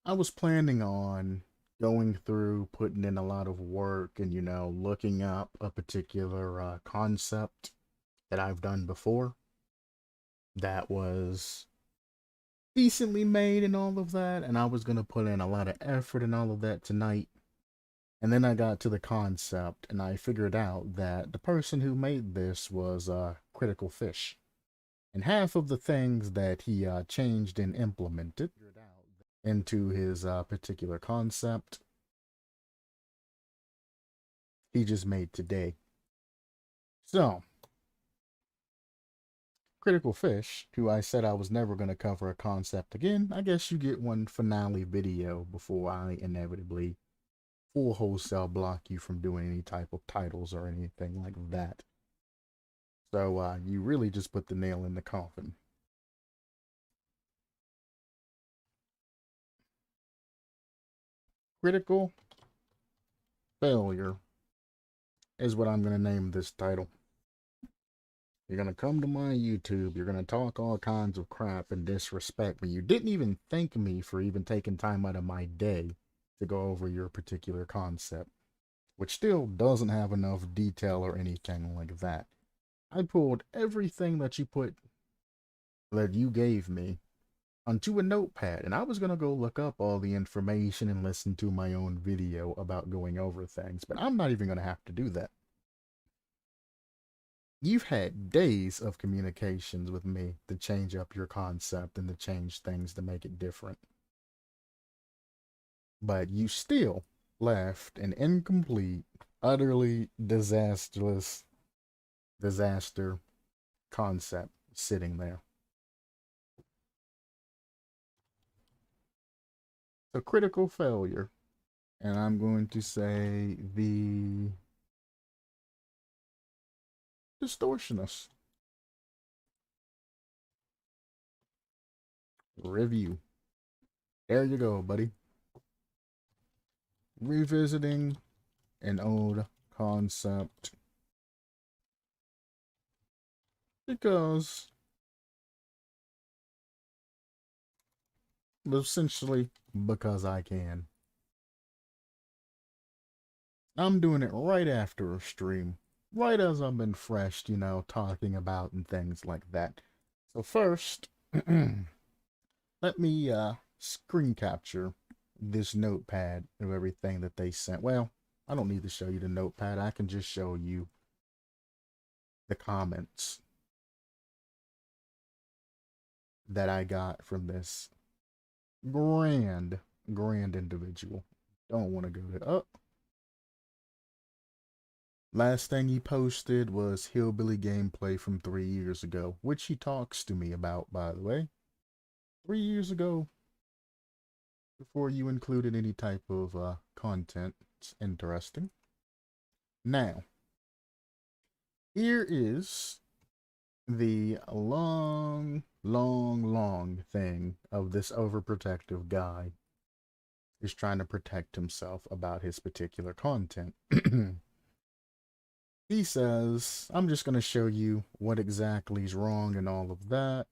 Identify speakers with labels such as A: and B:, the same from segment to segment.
A: I was planning on going through, putting in a lot of work and, looking up a particular concept that I've done before that was decently made and all of that. And I was going to put in a lot of effort and all of that tonight. And then I got to the concept and I figured out that the person who made this was Critical Fish. And half of the things that he changed and implemented into his particular concept, he just made today. So, Critical Fish, who I said I was never going to cover a concept again, I guess you get one finale video before I inevitably full wholesale block you from doing any type of titles or anything like that. So, you really just put the nail in the coffin. Critical Failure is what I'm going to name this title. You're going to come to my YouTube, you're going to talk all kinds of crap and disrespect me. You didn't even thank me for even taking time out of my day to go over your particular concept, which still doesn't have enough detail or anything like that. I pulled everything that you gave me onto a notepad, and I was going to go look up all the information and listen to my own video about going over things, but I'm not even going to have to do that. You've had days of communications with me to change up your concept and to change things to make it different. But you still left an incomplete, utterly disaster concept sitting there. So critical failure. And I'm going to say the Distortionist review. There you go, buddy. Revisiting an old concept because essentially because I can. I'm doing it right after a stream, right as I'm been fresh, talking about and things like that. So first, let me screen capture this notepad of everything that they sent. Well, I don't need to show you the notepad. I can just show you the comments that I got from this grand individual. Don't want to go to up. Last thing he posted was hillbilly gameplay from 3 years ago, which he talks to me about, by the way. 3 years ago, before you included any type of content. It's interesting. Now, here is the long thing of this overprotective guy who's trying to protect himself about his particular content. He says, I'm just going to show you what exactly is wrong and all of that.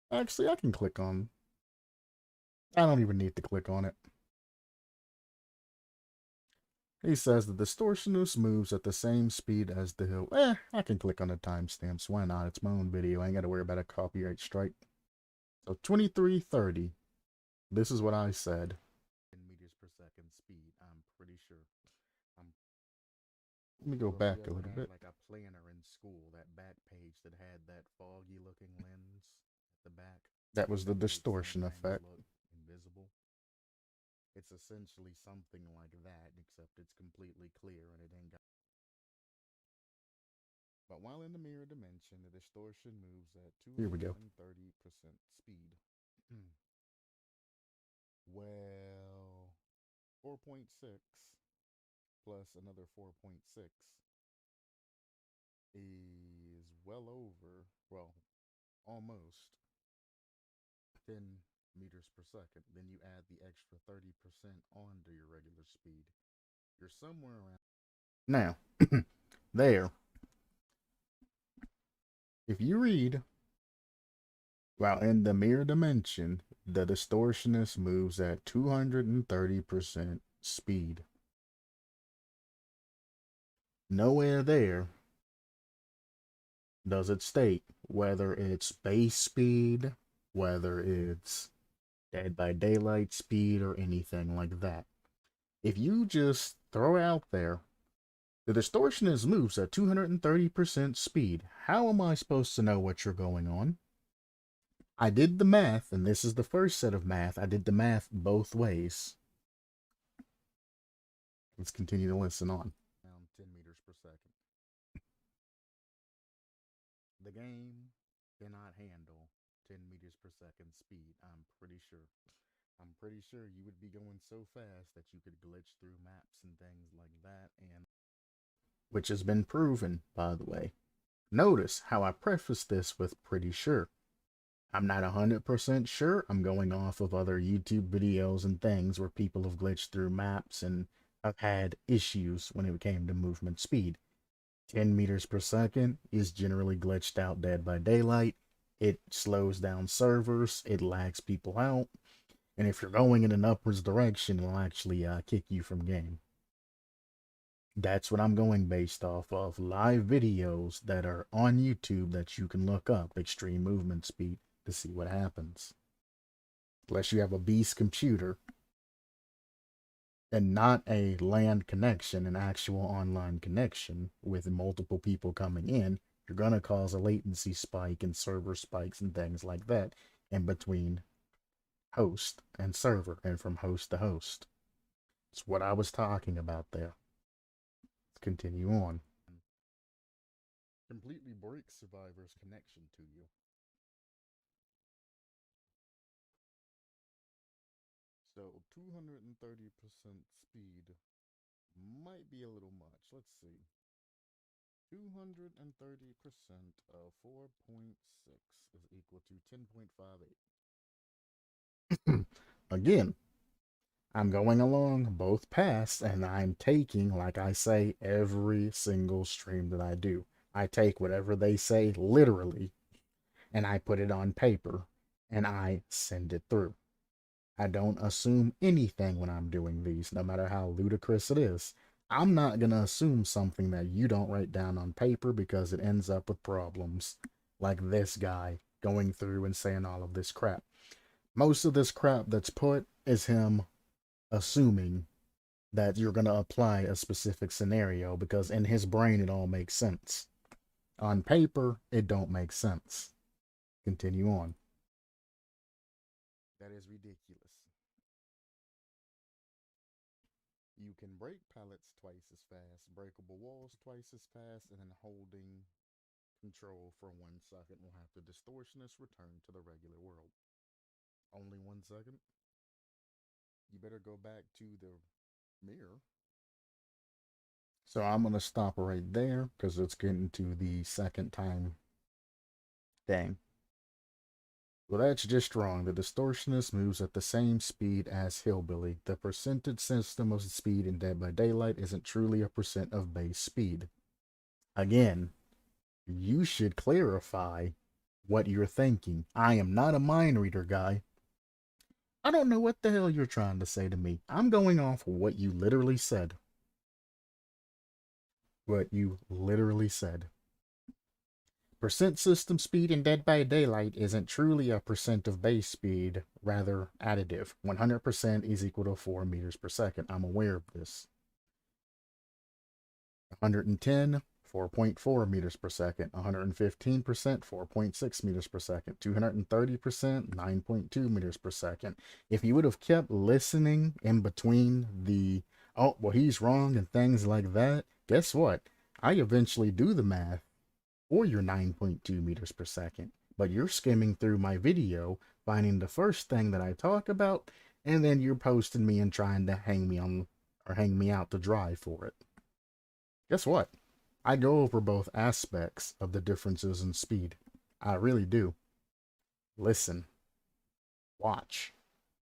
A: Actually, I can click on. I don't even need to click on it. He says the Distortionist moves at the same speed as the hill. I can click on the timestamps. Why not? It's my own video. I ain't got to worry about a copyright strike. So 2330. This is what I said. In meters per second speed, I'm pretty sure. Let me go back a little bit. Like a planner in school, that back page that had that foggy looking lens at the back. That was the distortion effect. Invisible. It's essentially something like that, except it's completely clear and it ain't got. But while in the mirror dimension, the distortion moves at 230% speed. Well, 4.6 plus another 4.6 is well over, well, almost 10 meters per second. Then you add the extra 30% onto your regular speed. You're somewhere around. Now, there. If you read While in the mirror dimension, the distortionist moves at 230% speed. Nowhere there does it state whether it's base speed, whether it's Dead by Daylight speed, or anything like that. If you just throw out there, the distortionist moves at 230% speed, how am I supposed to know what you're going on? I did the math, and this is the first set of math. I did the math both ways. Let's continue to listen on. Around 10 meters per second. The game cannot handle 10 meters per second speed, I'm pretty sure. I'm pretty sure you would be going so fast that you could glitch through maps and things like that, and which has been proven, by the way. Notice how I preface this with pretty sure. I'm not 100% sure. I'm going off of other YouTube videos and things where people have glitched through maps and have had issues when it came to movement speed. 10 meters per second is generally glitched out Dead by Daylight. It slows down servers, it lags people out, and if you're going in an upwards direction, it'll actually kick you from game. That's what I'm going based off of. Live videos that are on YouTube that you can look up, extreme movement speed, to see what happens. Unless you have a beast computer and not a LAN connection, an actual online connection with multiple people coming in, you're going to cause a latency spike and server spikes and things like that in between host and server and from host to host. It's what I was talking about there. Let's continue on. Completely breaks survivor's connection to you. So 230% speed might be a little much. Let's see. 230% of 4.6 is equal to 10.58. Again, I'm going along both paths and I'm taking, like I say, every single stream that I do. I take whatever they say literally and I put it on paper and I send it through. I don't assume anything when I'm doing these, no matter how ludicrous it is. I'm not going to assume something that you don't write down on paper because it ends up with problems like this guy going through and saying all of this crap. Most of this crap that's put is him assuming that you're going to apply a specific scenario because in his brain it all makes sense. On paper, it don't make sense. Continue on. That is ridiculous. You can break pallets twice as fast, breakable walls twice as fast, and then holding control for 1 second will have the distortionist return to the regular world. Only 1 second? You better go back to the mirror. So I'm going to stop right there because it's getting to the second time thing. Well, that's just wrong. The distortionist moves at the same speed as Hillbilly. The percentage system of speed in Dead by Daylight isn't truly a percent of base speed. Again, you should clarify what you're thinking. I am not a mind reader guy. I don't know what the hell you're trying to say to me. I'm going off what you literally said. What you literally said. Percent system speed in Dead by Daylight isn't truly a percent of base speed, rather additive. 100% is equal to 4 meters per second. I'm aware of this. 110, 4.4 meters per second. 115%, 4.6 meters per second. 230%, 9.2 meters per second. If you would have kept listening in between the, oh, well, he's wrong and things like that, guess what? I eventually do the math or your 9.2 meters per second. But you're skimming through my video, finding the first thing that I talk about, and then you're posting me and trying to hang me on or hang me out to dry for it. Guess what? I go over both aspects of the differences in speed. I really do. Listen, watch,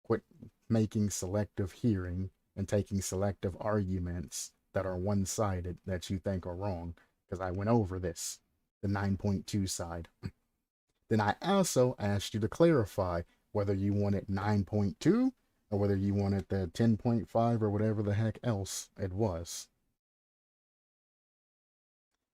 A: quit making selective hearing and taking selective arguments that are one-sided that you think are wrong, because I went over this. The 9.2 side. Then I also asked you to clarify whether you wanted 9.2 or whether you wanted the 10.5 or whatever the heck else it was.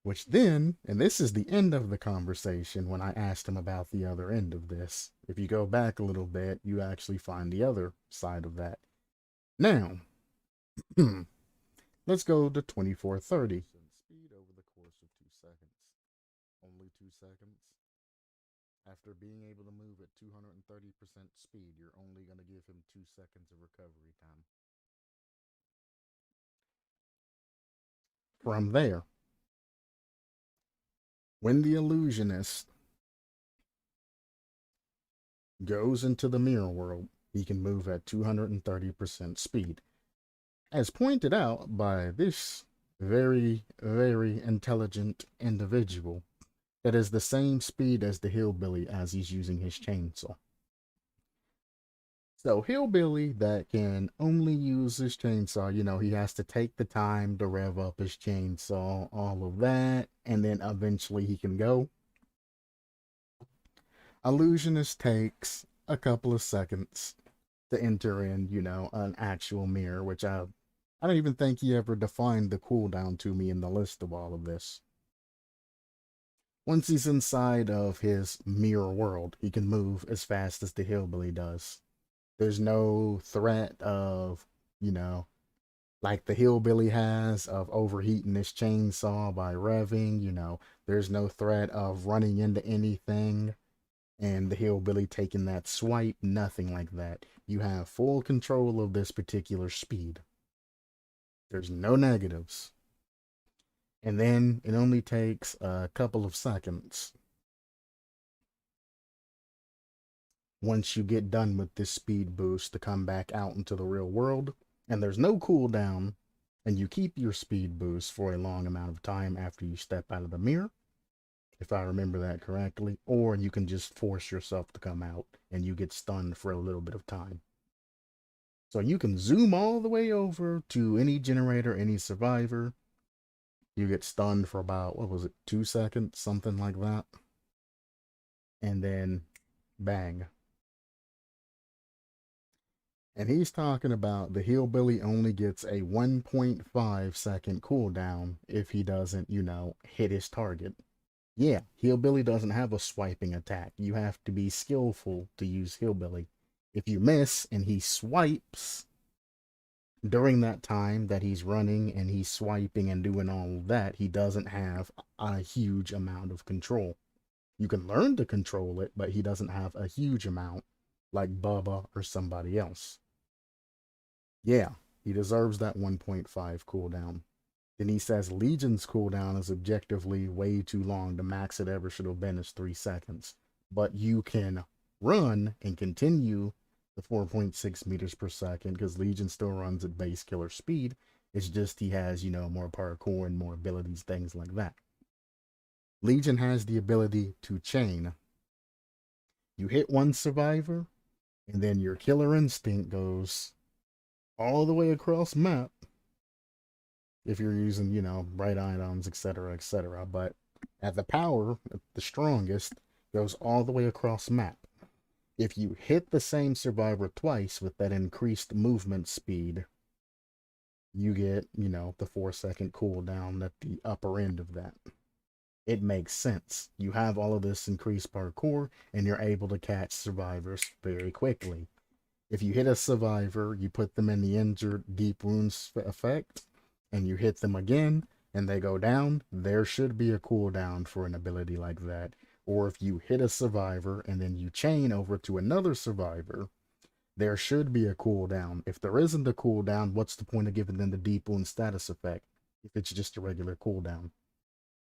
A: Which then, and this is the end of the conversation when I asked him about the other end of this. If you go back a little bit, you actually find the other side of that. Now, let's go to 2430. Speed over the course of 2 seconds. Only 2 seconds. After being able to move at 230% speed, you're only going to give him 2 seconds of recovery time. From there, when the illusionist goes into the mirror world, he can move at 230% speed. As pointed out by this very, very intelligent individual, that is the same speed as the hillbilly as he's using his chainsaw. So hillbilly that can only use his chainsaw, he has to take the time to rev up his chainsaw, all of that, and then eventually he can go. Illusionist takes a couple of seconds to enter in, an actual mirror, which I don't even think he ever defined the cooldown to me in the list of all of this. Once he's inside of his mirror world, he can move as fast as the hillbilly does. There's no threat of, like the hillbilly has of overheating his chainsaw by revving, there's no threat of running into anything and the hillbilly taking that swipe, nothing like that. You have full control of this particular speed. There's no negatives. And then it only takes a couple of seconds once you get done with this speed boost to come back out into the real world. And there's no cooldown, and you keep your speed boost for a long amount of time after you step out of the mirror, if I remember that correctly, or you can just force yourself to come out and you get stunned for a little bit of time. So you can zoom all the way over to any generator, any survivor. You get stunned for about, 2 seconds, something like that. And then bang. And he's talking about the hillbilly only gets a 1.5 second cooldown if he doesn't, hit his target. Yeah, hillbilly doesn't have a swiping attack. You have to be skillful to use hillbilly. If you miss and he swipes during that time that he's running and he's swiping and doing all of that, he doesn't have a huge amount of control. You can learn to control it, but he doesn't have a huge amount like Bubba or somebody else. Yeah, he deserves that 1.5 cooldown. Then he says Legion's cooldown is objectively way too long. The max it ever should have been is 3 seconds. But you can run and continue the 4.6 meters per second because Legion still runs at base killer speed. It's just he has, more parkour and more abilities, things like that. Legion has the ability to chain. You hit one survivor, and then your killer instinct goes all the way across map if you're using, bright items, etc., etc. But at the power, the strongest, goes all the way across map. If you hit the same survivor twice with that increased movement speed, you get, the 4-second cooldown at the upper end of that. It makes sense. You have all of this increased parkour, and you're able to catch survivors very quickly. If you hit a survivor, you put them in the injured deep wounds effect, and you hit them again, and they go down, there should be a cooldown for an ability like that. Or if you hit a survivor, and then you chain over to another survivor, there should be a cooldown. If there isn't a cooldown, what's the point of giving them the deep wound status effect if it's just a regular cooldown?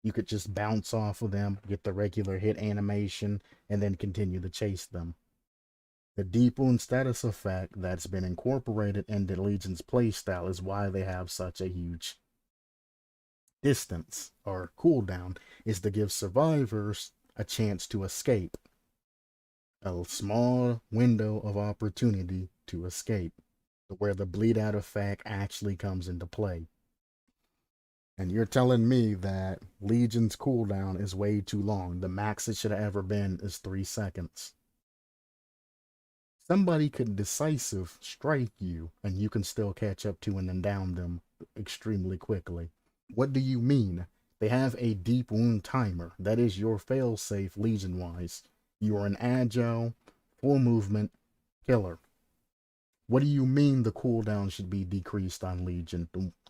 A: You could just bounce off of them, get the regular hit animation, and then continue to chase them. The deep wound status effect that's been incorporated into Legion's playstyle is why they have such a huge distance or cooldown, is to give survivors a chance to escape. A small window of opportunity to escape, where the bleed out effect actually comes into play. And you're telling me that Legion's cooldown is way too long. The max it should have ever been is 3 seconds. Somebody could decisive strike you, and you can still catch up to and then down them extremely quickly. What do you mean? They have a deep wound timer. That is your failsafe Legion wise. You are an agile, full movement killer. What do you mean the cooldown should be decreased on Legion?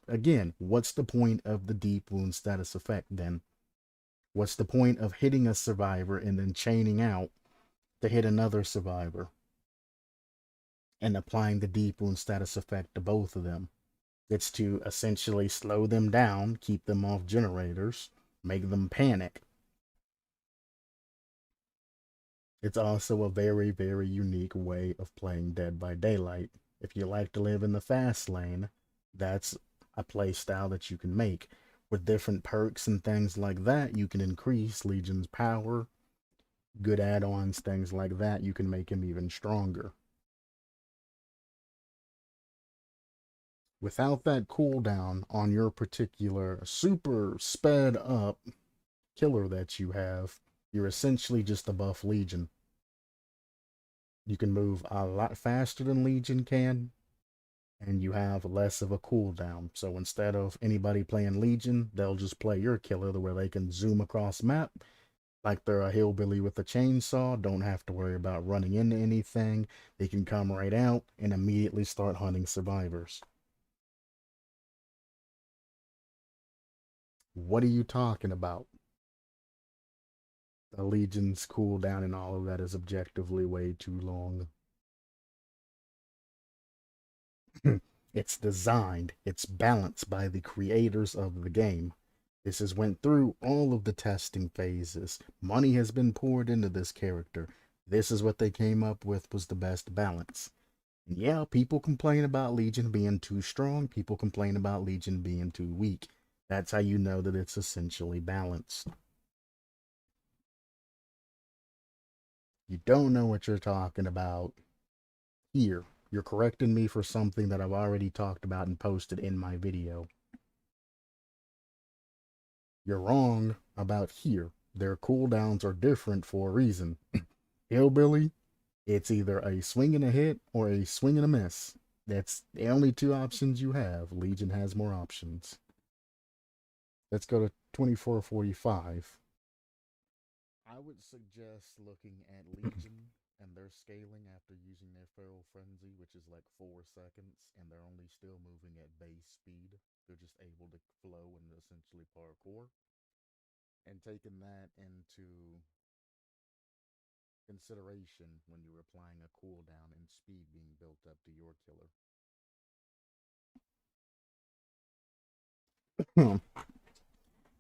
A: Again, what's the point of the deep wound status effect then? What's the point of hitting a survivor and then chaining out to hit another survivor and applying the deep wound status effect to both of them? It's to essentially slow them down, keep them off generators, make them panic. It's also a very, very unique way of playing Dead by Daylight. If you like to live in the fast lane, that's a play style that you can make. With different perks and things like that, you can increase Legion's power. Good add-ons, things like that, you can make him even stronger. Without that cooldown on your particular super sped up killer that you have, you're essentially just a buff Legion. You can move a lot faster than Legion can, and you have less of a cooldown. So instead of anybody playing Legion, they'll just play your killer where they can zoom across map like they're a hillbilly with a chainsaw, don't have to worry about running into anything. They can come right out and immediately start hunting survivors. What are you talking about? The Legion's cooldown and all of that is objectively way too long. It's designed, it's balanced by the creators of the game. This has went through all of the testing phases. Money has been poured into this character. This is what they came up with was the best balance. And yeah, people complain about Legion being too strong. People complain about Legion being too weak. That's how you know that it's essentially balanced. You don't know what you're talking about here. You're correcting me for something that I've already talked about and posted in my video. You're wrong about here. Their cooldowns are different for a reason. Hillbilly, it's either a swing and a hit or a swing and a miss. That's the only two options you have. Legion has more options. Let's go to 2445. I would suggest looking at Legion and their scaling after using their Feral Frenzy, which is like 4 seconds, and they're only still moving at base speed. They're just able to flow and essentially parkour. And taking that into consideration when you're applying a cooldown and speed being built up to your killer.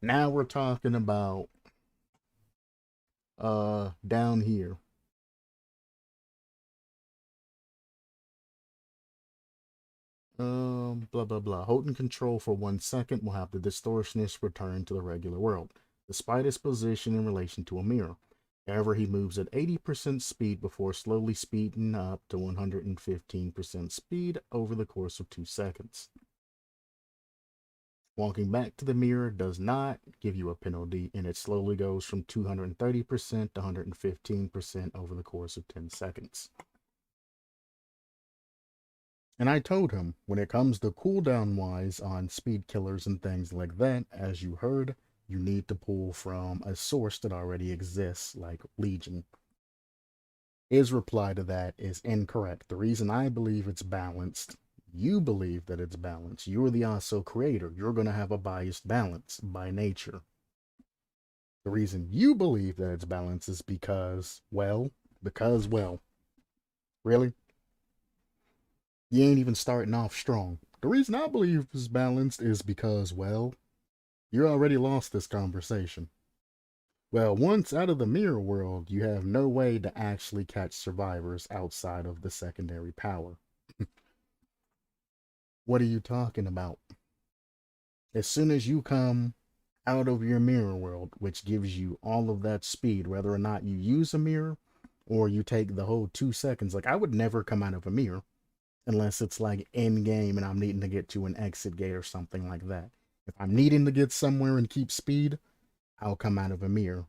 A: Now we're talking about down here. Blah blah blah. Holding control for 1 second will have the Distortionist return to the regular world, despite his position in relation to a mirror. However, he moves at 80% speed before slowly speeding up to 115% speed over the course of 2 seconds. Walking back to the mirror does not give you a penalty, and it slowly goes from 230% to 115% over the course of 10 seconds. And I told him, when it comes to cooldown wise on speed killers and things like that, as you heard, you need to pull from a source that already exists, like Legion. His reply to that is incorrect. The reason I believe it's balanced, you believe that it's balanced. You're the also creator. You're going to have a biased balance by nature. The reason you believe that it's balanced is well, really? You ain't even starting off strong. The reason I believe it's balanced is because, well, you already lost this conversation. Well, once out of the mirror world, you have no way to actually catch survivors outside of the secondary power. What are you talking about? As soon as you come out of your mirror world, which gives you all of that speed, whether or not you use a mirror or you take the whole 2 seconds, like I would never come out of a mirror unless it's like end game and I'm needing to get to an exit gate or something like that. If I'm needing to get somewhere and keep speed, I'll come out of a mirror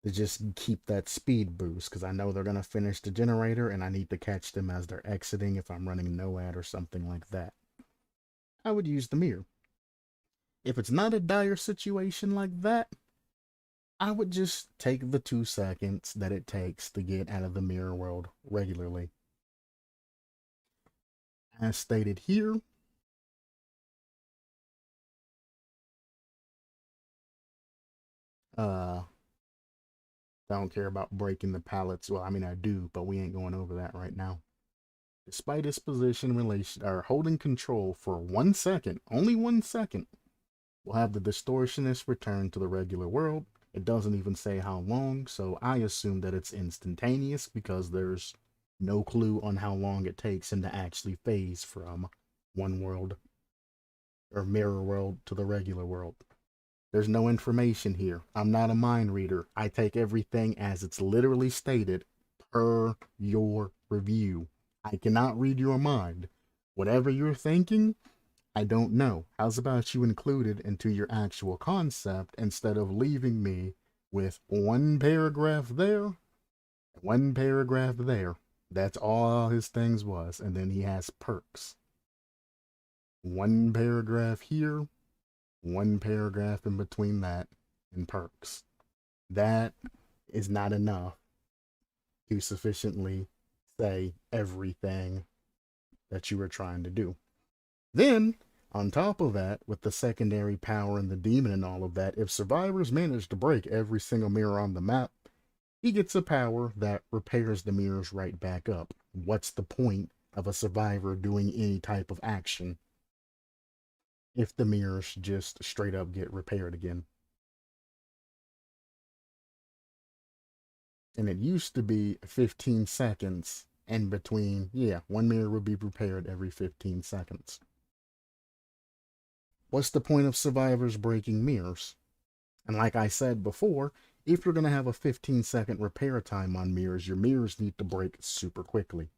A: to just keep that speed boost because I know they're going to finish the generator and I need to catch them as they're exiting if I'm running no ad or something like that. I would use the mirror. If it's not a dire situation like that, I would just take the 2 seconds that it takes to get out of the mirror world regularly. As stated here, I don't care about breaking the pallets. Well, I mean, I do, but we ain't going over that right now. Despite his position relation or holding control for 1 second, only 1 second, we'll have the Distortionist return to the regular world. It doesn't even say how long, so I assume that it's instantaneous because there's no clue on how long it takes him to actually phase from one world or mirror world to the regular world. There's no information here. I'm not a mind reader. I take everything as it's literally stated per your review. I cannot read your mind. Whatever you're thinking, I don't know. How's about you include it into your actual concept instead of leaving me with one paragraph there, one paragraph there. That's all his things was. And then he has perks. One paragraph here, one paragraph in between that, and perks. That is not enough to sufficiently say everything that you were trying to do. Then, on top of that, with the secondary power and the demon and all of that, if survivors manage to break every single mirror on the map, he gets a power that repairs the mirrors right back up. What's the point of a survivor doing any type of action if the mirrors just straight up get repaired again? And it used to be 15 seconds in between. Yeah, one mirror would be repaired every 15 seconds. What's the point of survivors breaking mirrors? And like I said before, if you're going to have a 15-second repair time on mirrors, your mirrors need to break super quickly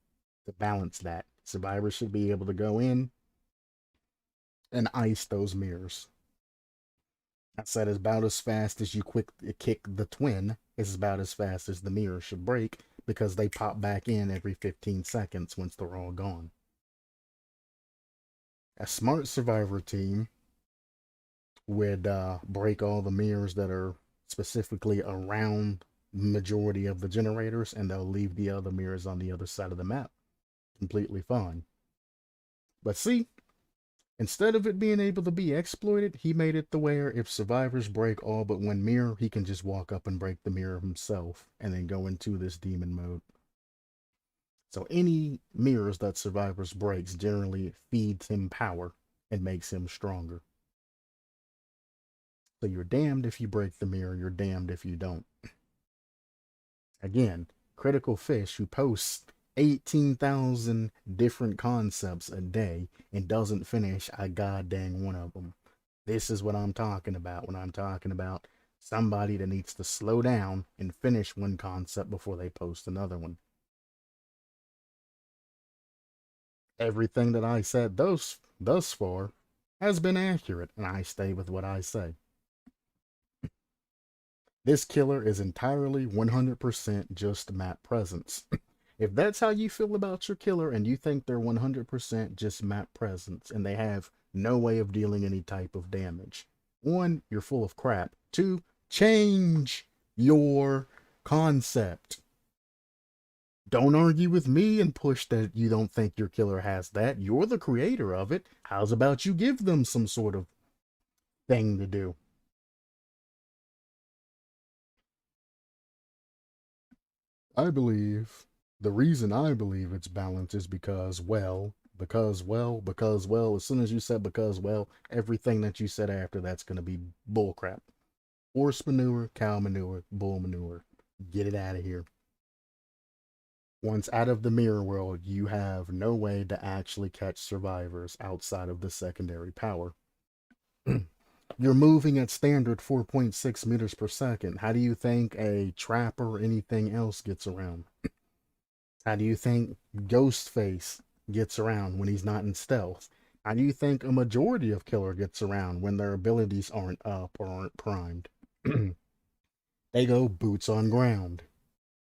A: to balance that. Survivors should be able to go in and ice those mirrors. I said about as fast as you kick the twin is about as fast as the mirror should break because they pop back in every 15 seconds once they're all gone. A smart survivor team would break all the mirrors that are specifically around the majority of the generators, and they'll leave the other mirrors on the other side of the map completely fine. But see, instead of it being able to be exploited, he made it the where if survivors break all but one mirror, he can just walk up and break the mirror himself and then go into this demon mode. So any mirrors that survivors breaks generally feeds him power and makes him stronger. So you're damned if you break the mirror, you're damned if you don't. Again, Critical Fish, who posts 18,000 different concepts a day and doesn't finish a goddamn one of them. This is what I'm talking about when I'm talking about somebody that needs to slow down and finish one concept before they post another one. Everything that I said thus far has been accurate, and I stay with what I say. This killer is entirely 100% just map presence. If that's how you feel about your killer and you think they're 100% just map presence and they have no way of dealing any type of damage, one, you're full of crap. Two, change your concept. Don't argue with me and push that you don't think your killer has that. You're the creator of it. How's about you give them some sort of thing to do? I believe the reason I believe it's balanced is because, as soon as you said because, everything that you said after that's going to be bullcrap. Horse manure, cow manure, bull manure. Get it out of here. Once out of the mirror world, you have no way to actually catch survivors outside of the secondary power. You're moving at standard 4.6 meters per second. How do you think a trapper or anything else gets around? How do you think Ghostface gets around when he's not in stealth? How do you think a majority of killer gets around when their abilities aren't up or aren't primed? They go boots on ground.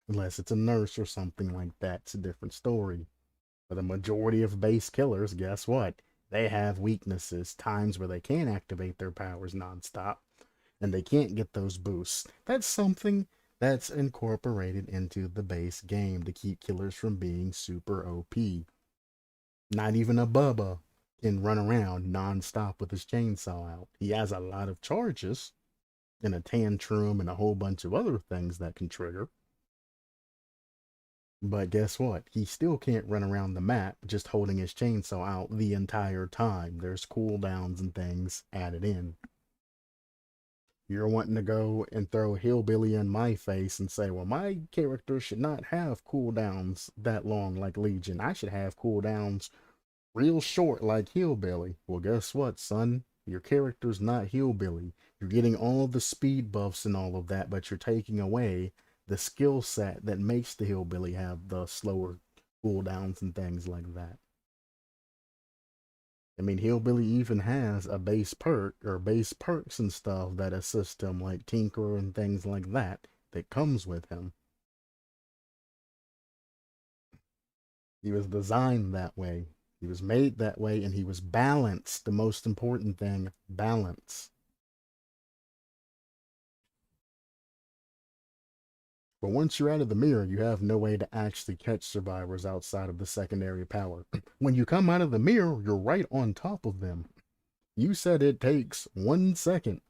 A: Unless it's a nurse or something like that, it's a different story. But the majority of base killers, guess what? They have weaknesses, times where they can't activate their powers nonstop, and they can't get those boosts. That's something that's incorporated into the base game to keep killers from being super OP. Not even a Bubba can run around nonstop with his chainsaw out. He has a lot of charges and a tantrum and a whole bunch of other things that can trigger. But guess what? He still can't run around the map just holding his chainsaw out the entire time. There's cooldowns and things added in. You're wanting to go and throw Hillbilly in my face and say, well, my character should not have cooldowns that long like Legion. I should have cooldowns real short like Hillbilly. Well, guess what, son? Your character's not Hillbilly. You're getting all the speed buffs and all of that, but you're taking away the skill set that makes the Hillbilly have the slower cooldowns and things like that. I mean, Hillbilly even has a base perk or base perks and stuff that assist him, like Tinker and things like that, that comes with him. He was designed that way. He was made that way, and he was balanced. The most important thing, balance. But once you're out of the mirror, you have no way to actually catch survivors outside of the secondary power. When you come out of the mirror, you're right on top of them. You said it takes 1 second.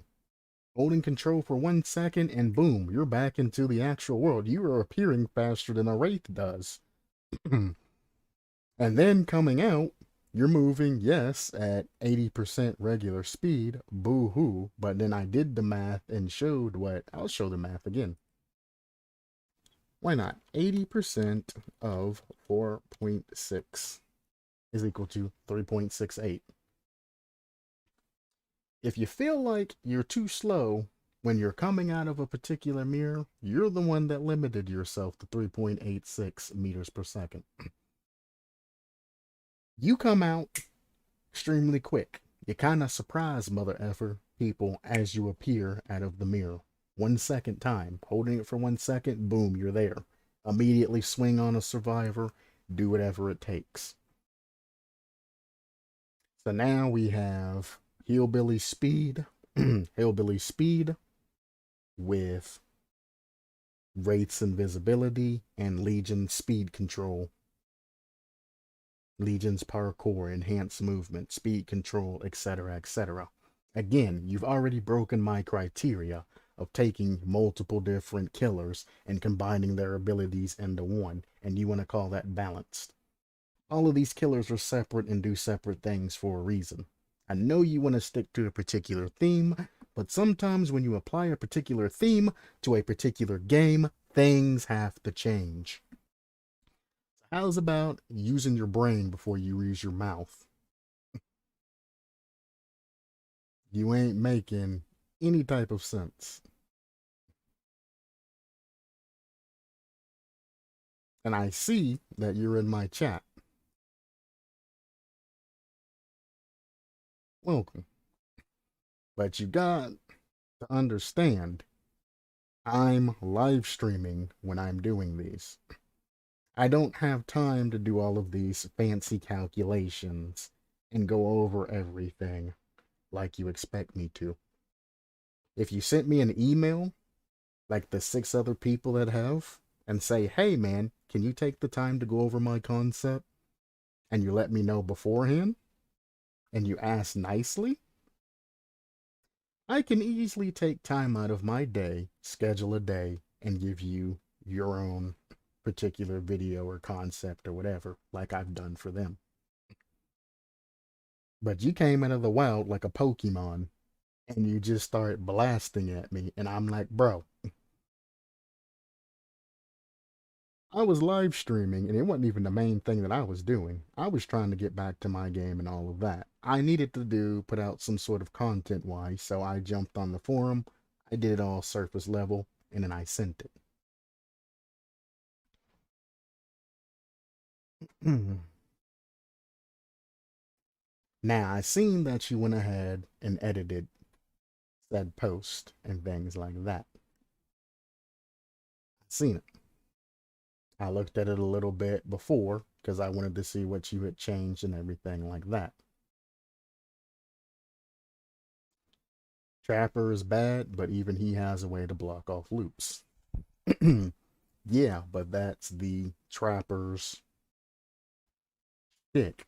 A: Holding control for 1 second, and boom, you're back into the actual world. You are appearing faster than a Wraith does. And then coming out, you're moving, yes, at 80% regular speed. Boo hoo. But then I did the math and showed what. I'll show the math again. Why not? 80% of 4.6 is equal to 3.68. If you feel like you're too slow when you're coming out of a particular mirror, you're the one that limited yourself to 3.86 meters per second. You come out extremely quick. You kind of surprise mother effer people as you appear out of the mirror. 1 second time, holding it for 1 second, boom, you're there. Immediately swing on a survivor, do whatever it takes. So now we have Hillbilly Speed, Hillbilly Speed with Wraith's Invisibility and Legion Speed Control. Legion's Parkour, Enhanced Movement, Speed Control, etc., etc. Again, you've already broken my criteria of taking multiple different killers and combining their abilities into one, and you want to call that balanced. All of these killers are separate and do separate things for a reason. I know you want to stick to a particular theme, but sometimes when you apply a particular theme to a particular game, things have to change. How's about using your brain before you use your mouth? You ain't making any type of sense. And I see that you're in my chat. Welcome. But you got to understand, I'm live streaming when I'm doing these. I don't have time to do all of these fancy calculations and go over everything like you expect me to. If you sent me an email, like the 6 other people that have, and say, hey man, can you take the time to go over my concept? And you let me know beforehand, and you ask nicely, I can easily take time out of my day, schedule a day, and give you your own particular video or concept or whatever, like I've done for them. But you came out of the wild like a Pokemon, and you just start blasting at me, and I'm like, bro, I was live streaming, and it wasn't even the main thing that I was doing. I was trying to get back to my game and all of that. I needed to put out some sort of content wise, so I jumped on the forum. I did it all surface level, and then I sent it. Now, I seen that you went ahead and edited said post and things like that. I seen it. I looked at it a little bit before because I wanted to see what you had changed and everything like that. Trapper is bad, but even he has a way to block off loops. Yeah, but that's the Trapper's stick.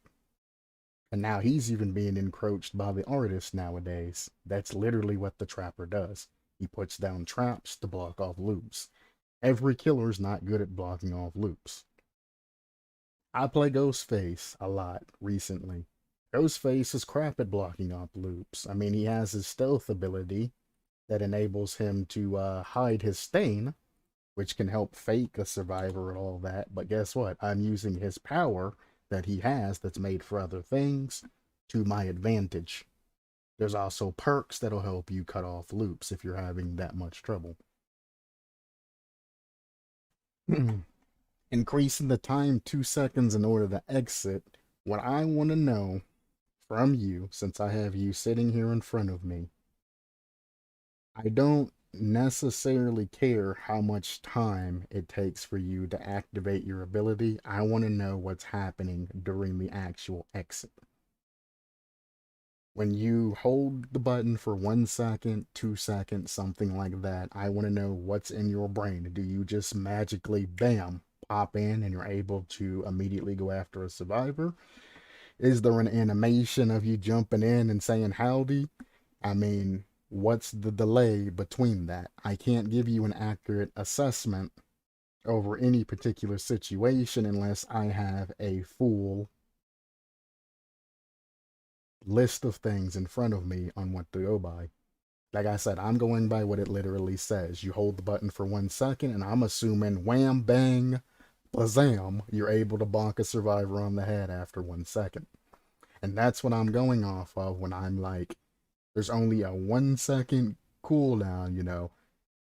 A: And now he's even being encroached by the artist nowadays. That's literally what the Trapper does. He puts down traps to block off loops. Every killer's not good at blocking off loops. I play Ghostface a lot recently. Ghostface is crap at blocking off loops. I mean, he has his stealth ability that enables him to hide his stain, which can help fake a survivor and all that. But guess what? I'm using his power that he has that's made for other things to my advantage. There's also perks that'll help you cut off loops if you're having that much trouble. Increasing the time 2 seconds in order to exit. What I want to know from you, since I have you sitting here in front of me, I don't necessarily care how much time it takes for you to activate your ability. I want to know what's happening during the actual exit. When you hold the button for 1 second, 2 seconds, something like that, I want to know what's in your brain. Do you just magically, bam, pop in and you're able to immediately go after a survivor? Is there an animation of you jumping in and saying howdy? I mean, what's the delay between that? I can't give you an accurate assessment over any particular situation unless I have a full list of things in front of me on what to go by. Like I said, I'm going by what it literally says. You hold the button for 1 second, and I'm assuming wham, bang, bazam, you're able to bonk a survivor on the head after 1 second. And that's what I'm going off of when I'm like, there's only a 1 second cooldown,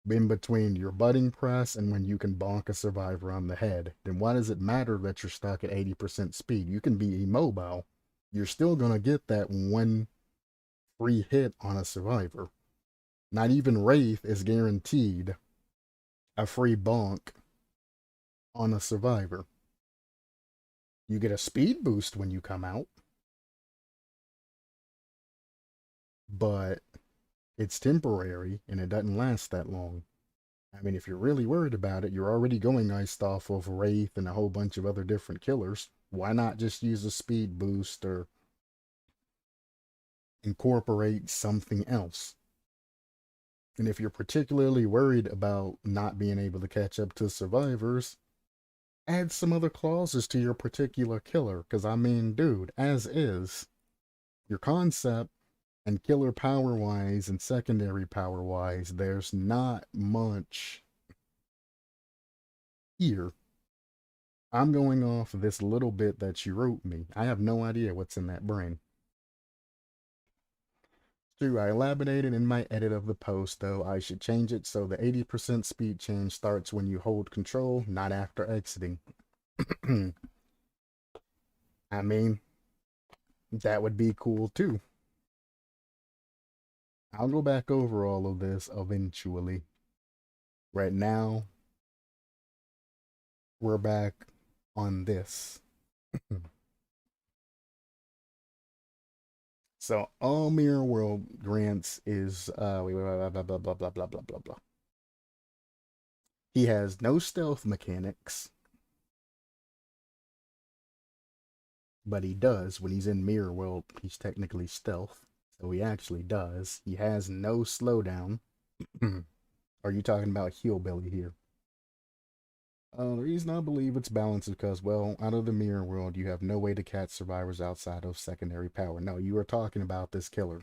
A: in between your butting press and when you can bonk a survivor on the head. Then why does it matter that you're stuck at 80% speed? You can be immobile. You're still going to get that one free hit on a survivor. Not even Wraith is guaranteed a free bonk on a survivor. You get a speed boost when you come out, but it's temporary and it doesn't last that long. I mean, if you're really worried about it, you're already going iced off of Wraith and a whole bunch of other different killers. Why not just use a speed boost or incorporate something else? And if you're particularly worried about not being able to catch up to survivors, add some other clauses to your particular killer. Because, I mean, dude, as is, your concept and killer power wise and secondary power wise, there's not much here. I'm going off this little bit that you wrote me. I have no idea what's in that brain. True, I elaborated in my edit of the post, though I should change it so the 80% speed change starts when you hold control, not after exiting. I mean, that would be cool too. I'll go back over all of this eventually. Right now, we're back on this. So all Mirror World grants is blah blah blah blah blah blah blah blah blah. He has no stealth mechanics, but he does when he's in Mirror World. He's technically stealth, so he actually does. He has no slowdown. Are you talking about Hillbilly here? The reason I believe it's balanced is because, well, out of the Mirror World, you have no way to catch survivors outside of secondary power. No, you are talking about this killer.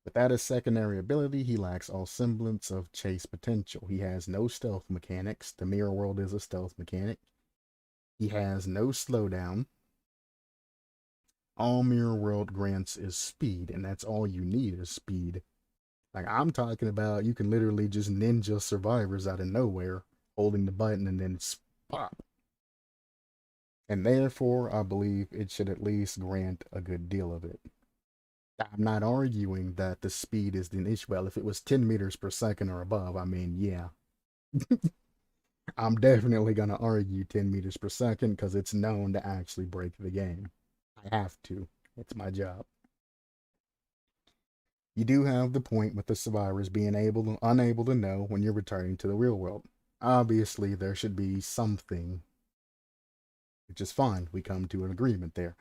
A: Without his secondary ability, he lacks all semblance of chase potential. He has no stealth mechanics. The Mirror World is a stealth mechanic. He has no slowdown. All Mirror World grants is speed, and that's all you need is speed. Like I'm talking about, you can literally just ninja survivors out of nowhere, holding the button and then pop. And therefore, I believe it should at least grant a good deal of it. I'm not arguing that the speed is the issue. Well, if it was 10 meters per second or above, I mean, yeah, I'm definitely going to argue 10 meters per second because it's known to actually break the game. I have to. It's my job. You do have the point with the survivors being unable to know when you're returning to the real world. Obviously, there should be something, which is fine. We come to an agreement there.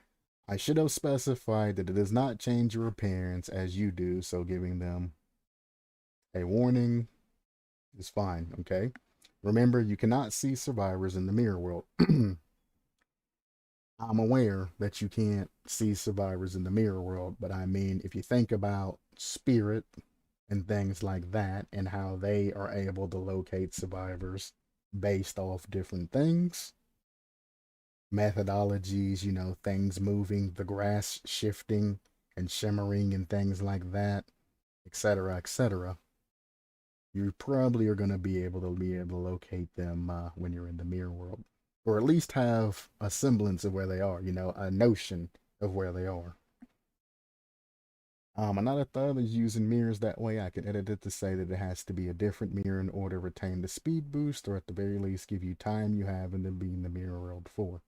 A: I should have specified that it does not change your appearance as you do, so giving them a warning is fine, okay? Remember, you cannot see survivors in the mirror world. I'm aware that you can't see survivors in the mirror world, but I mean, if you think about spirit and things like that and how they are able to locate survivors based off different things, methodologies, things moving, the grass shifting and shimmering and things like that, etc., etc. You probably are going to be able to locate them when you're in the mirror world, or at least have a semblance of where they are. A notion of where they are. Another thought is using mirrors that way. I could edit it to say that it has to be a different mirror in order to retain the speed boost, or at the very least give you time you have in the being the mirror world for.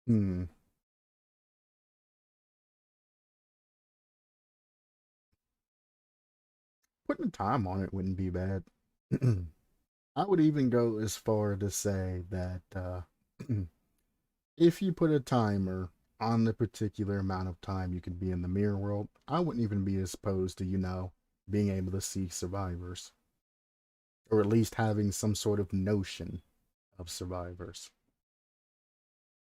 A: Hmm. Putting a time on it wouldn't be bad. I would even go as far to say that if you put a timer on the particular amount of time you could be in the mirror world, I wouldn't even be as opposed to, being able to see survivors, or at least having some sort of notion of survivors.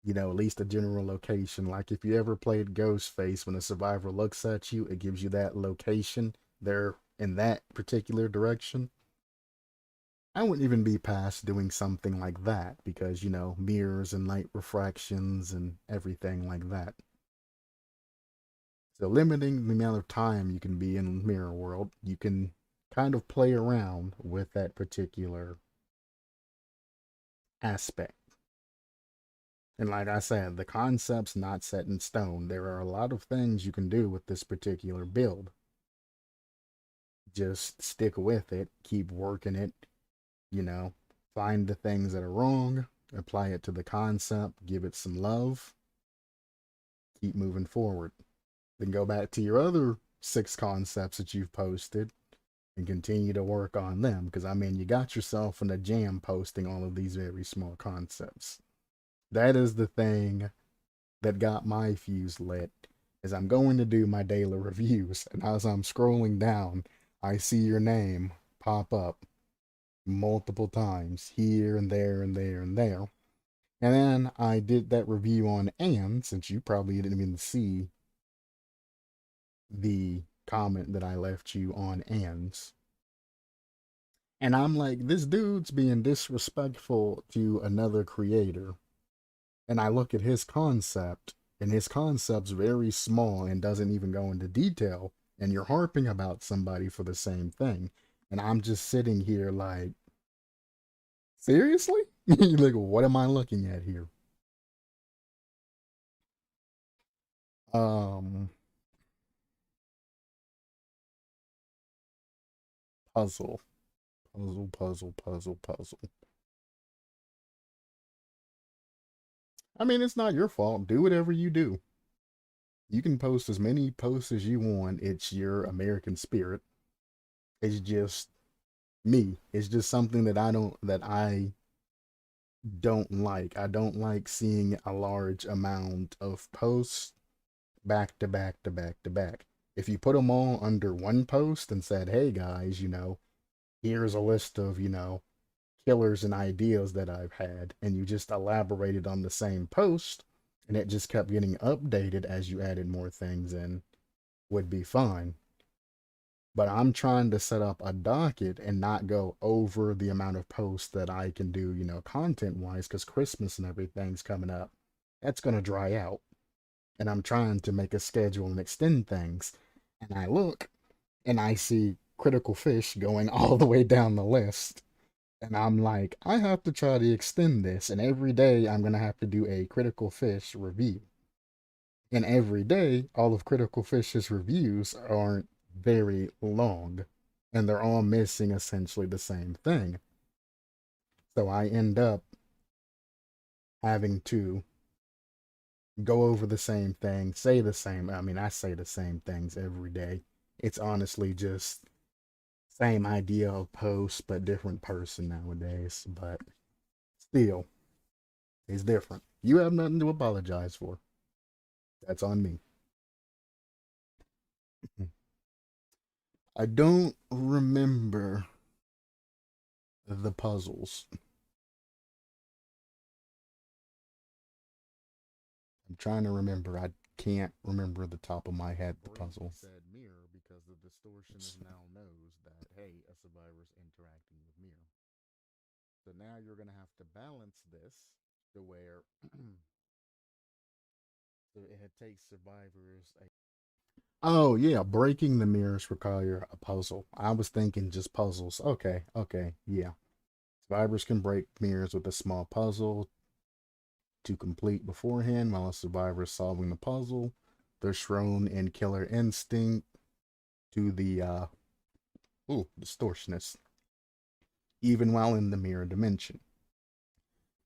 A: At least a general location. Like if you ever played Ghostface, when a survivor looks at you, it gives you that location. They're in that particular direction. I wouldn't even be past doing something like that because, mirrors and light refractions and everything like that. So, limiting the amount of time you can be in Mirror World, you can kind of play around with that particular aspect. And like I said, the concept's not set in stone. There are a lot of things you can do with this particular build. Just stick with it, keep working it, you know, find the things that are wrong, apply it to the concept, give it some love, keep moving forward. Then go back to your other 6 concepts that you've posted and continue to work on them. Because, I mean, you got yourself in a jam posting all of these very small concepts. That is the thing that got my fuse lit. Is I'm going to do my daily reviews, and as I'm scrolling down, I see your name pop up multiple times here and there and there and there. And then I did that review on Anne, since you probably didn't even see the comment that I left you on Anne's. And I'm like, this dude's being disrespectful to another creator. And I look at his concept, and his concept's very small and doesn't even go into detail. And you're harping about somebody for the same thing. And I'm just sitting here like, seriously? Like, what am I looking at here? Um, puzzle, puzzle. I mean, it's not your fault. Do whatever you do. You can post as many posts as you want. It's your American spirit. It's just me. It's just something that I don't like. I don't like seeing a large amount of posts back to back to back to back. If you put them all under one post and said, "Hey guys, here's a list of, killers and ideas that I've had," and you just elaborated on the same post, and it just kept getting updated as you added more things in, would be fine. But I'm trying to set up a docket and not go over the amount of posts that I can do, content wise, because Christmas and everything's coming up. That's going to dry out. And I'm trying to make a schedule and extend things. And I look and I see Critical Fish going all the way down the list. And I'm like, I have to try to extend this, and every day I'm gonna have to do a Critical Fish review. And every day, all of Critical Fish's reviews aren't very long, and they're all missing essentially the same thing. So I end up having to go over the same thing, say the same. I mean, I say the same things every day. It's honestly just same idea of post, but different person nowadays. But still, it's different. You have nothing to apologize for. That's on me. I don't remember the puzzles. I'm trying to remember. I can't remember the top of my head the puzzle. Said mirror because the distortionist now knows that hey, a survivor's interacting with mirror. So now you're gonna have to balance this to where so it takes survivors. Oh yeah, breaking the mirrors require a puzzle. I was thinking just puzzles. Okay, okay, yeah. Survivors can break mirrors with a small puzzle to complete beforehand while a survivor is solving the puzzle. They're shown in killer instinct to the distortionist, even while in the mirror dimension.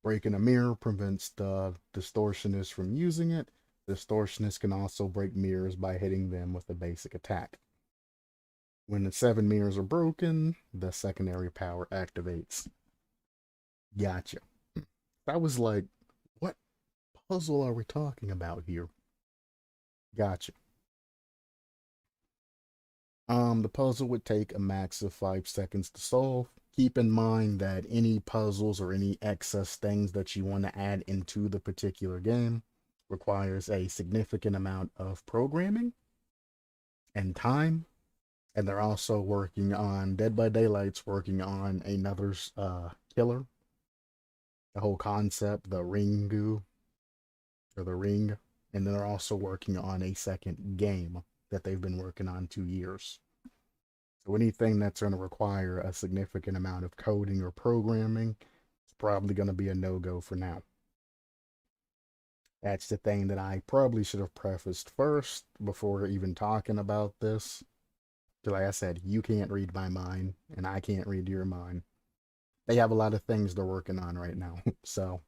A: Breaking a mirror prevents the distortionist from using it. The distortionist can also break mirrors by hitting them with a basic attack. When the 7 mirrors are broken, the secondary power activates. Gotcha. That was like, what puzzle are we talking about here? Gotcha. The puzzle would take a max of 5 seconds to solve. Keep in mind that any puzzles or any excess things that you want to add into the particular game requires a significant amount of programming and time. And they're also working on Dead by Daylight's working on another killer. The whole concept, the Ringu or the Ring, and they're also working on a second game that they've been working on 2 years. So anything that's going to require a significant amount of coding or programming, it's probably going to be a no go for now. That's the thing that I probably should have prefaced first before even talking about this. Because, like I said, you can't read my mind, and I can't read your mind. They have a lot of things they're working on right now. So,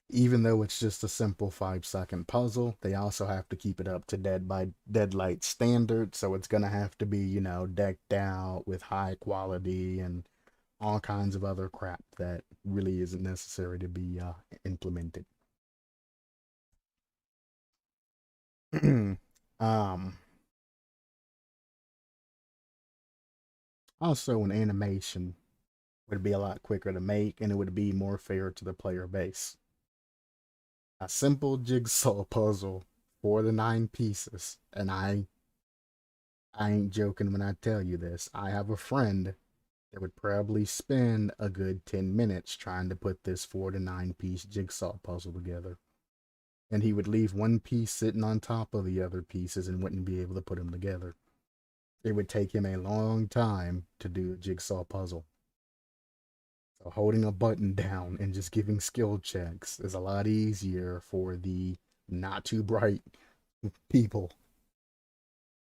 A: even though it's just a simple 5 second puzzle, they also have to keep it up to Dead by Deadlight standard. So it's gonna have to be, decked out with high quality and all kinds of other crap that really isn't necessary to be implemented. um, Also, an animation would be a lot quicker to make, and it would be more fair to the player base. A simple jigsaw puzzle for the 9 pieces, and I ain't joking when I tell you this. I have a friend that would probably spend a good 10 minutes trying to put this 4 to 9 piece jigsaw puzzle together. And he would leave one piece sitting on top of the other pieces and wouldn't be able to put them together. It would take him a long time to do a jigsaw puzzle. So holding a button down and just giving skill checks is a lot easier for the not too bright people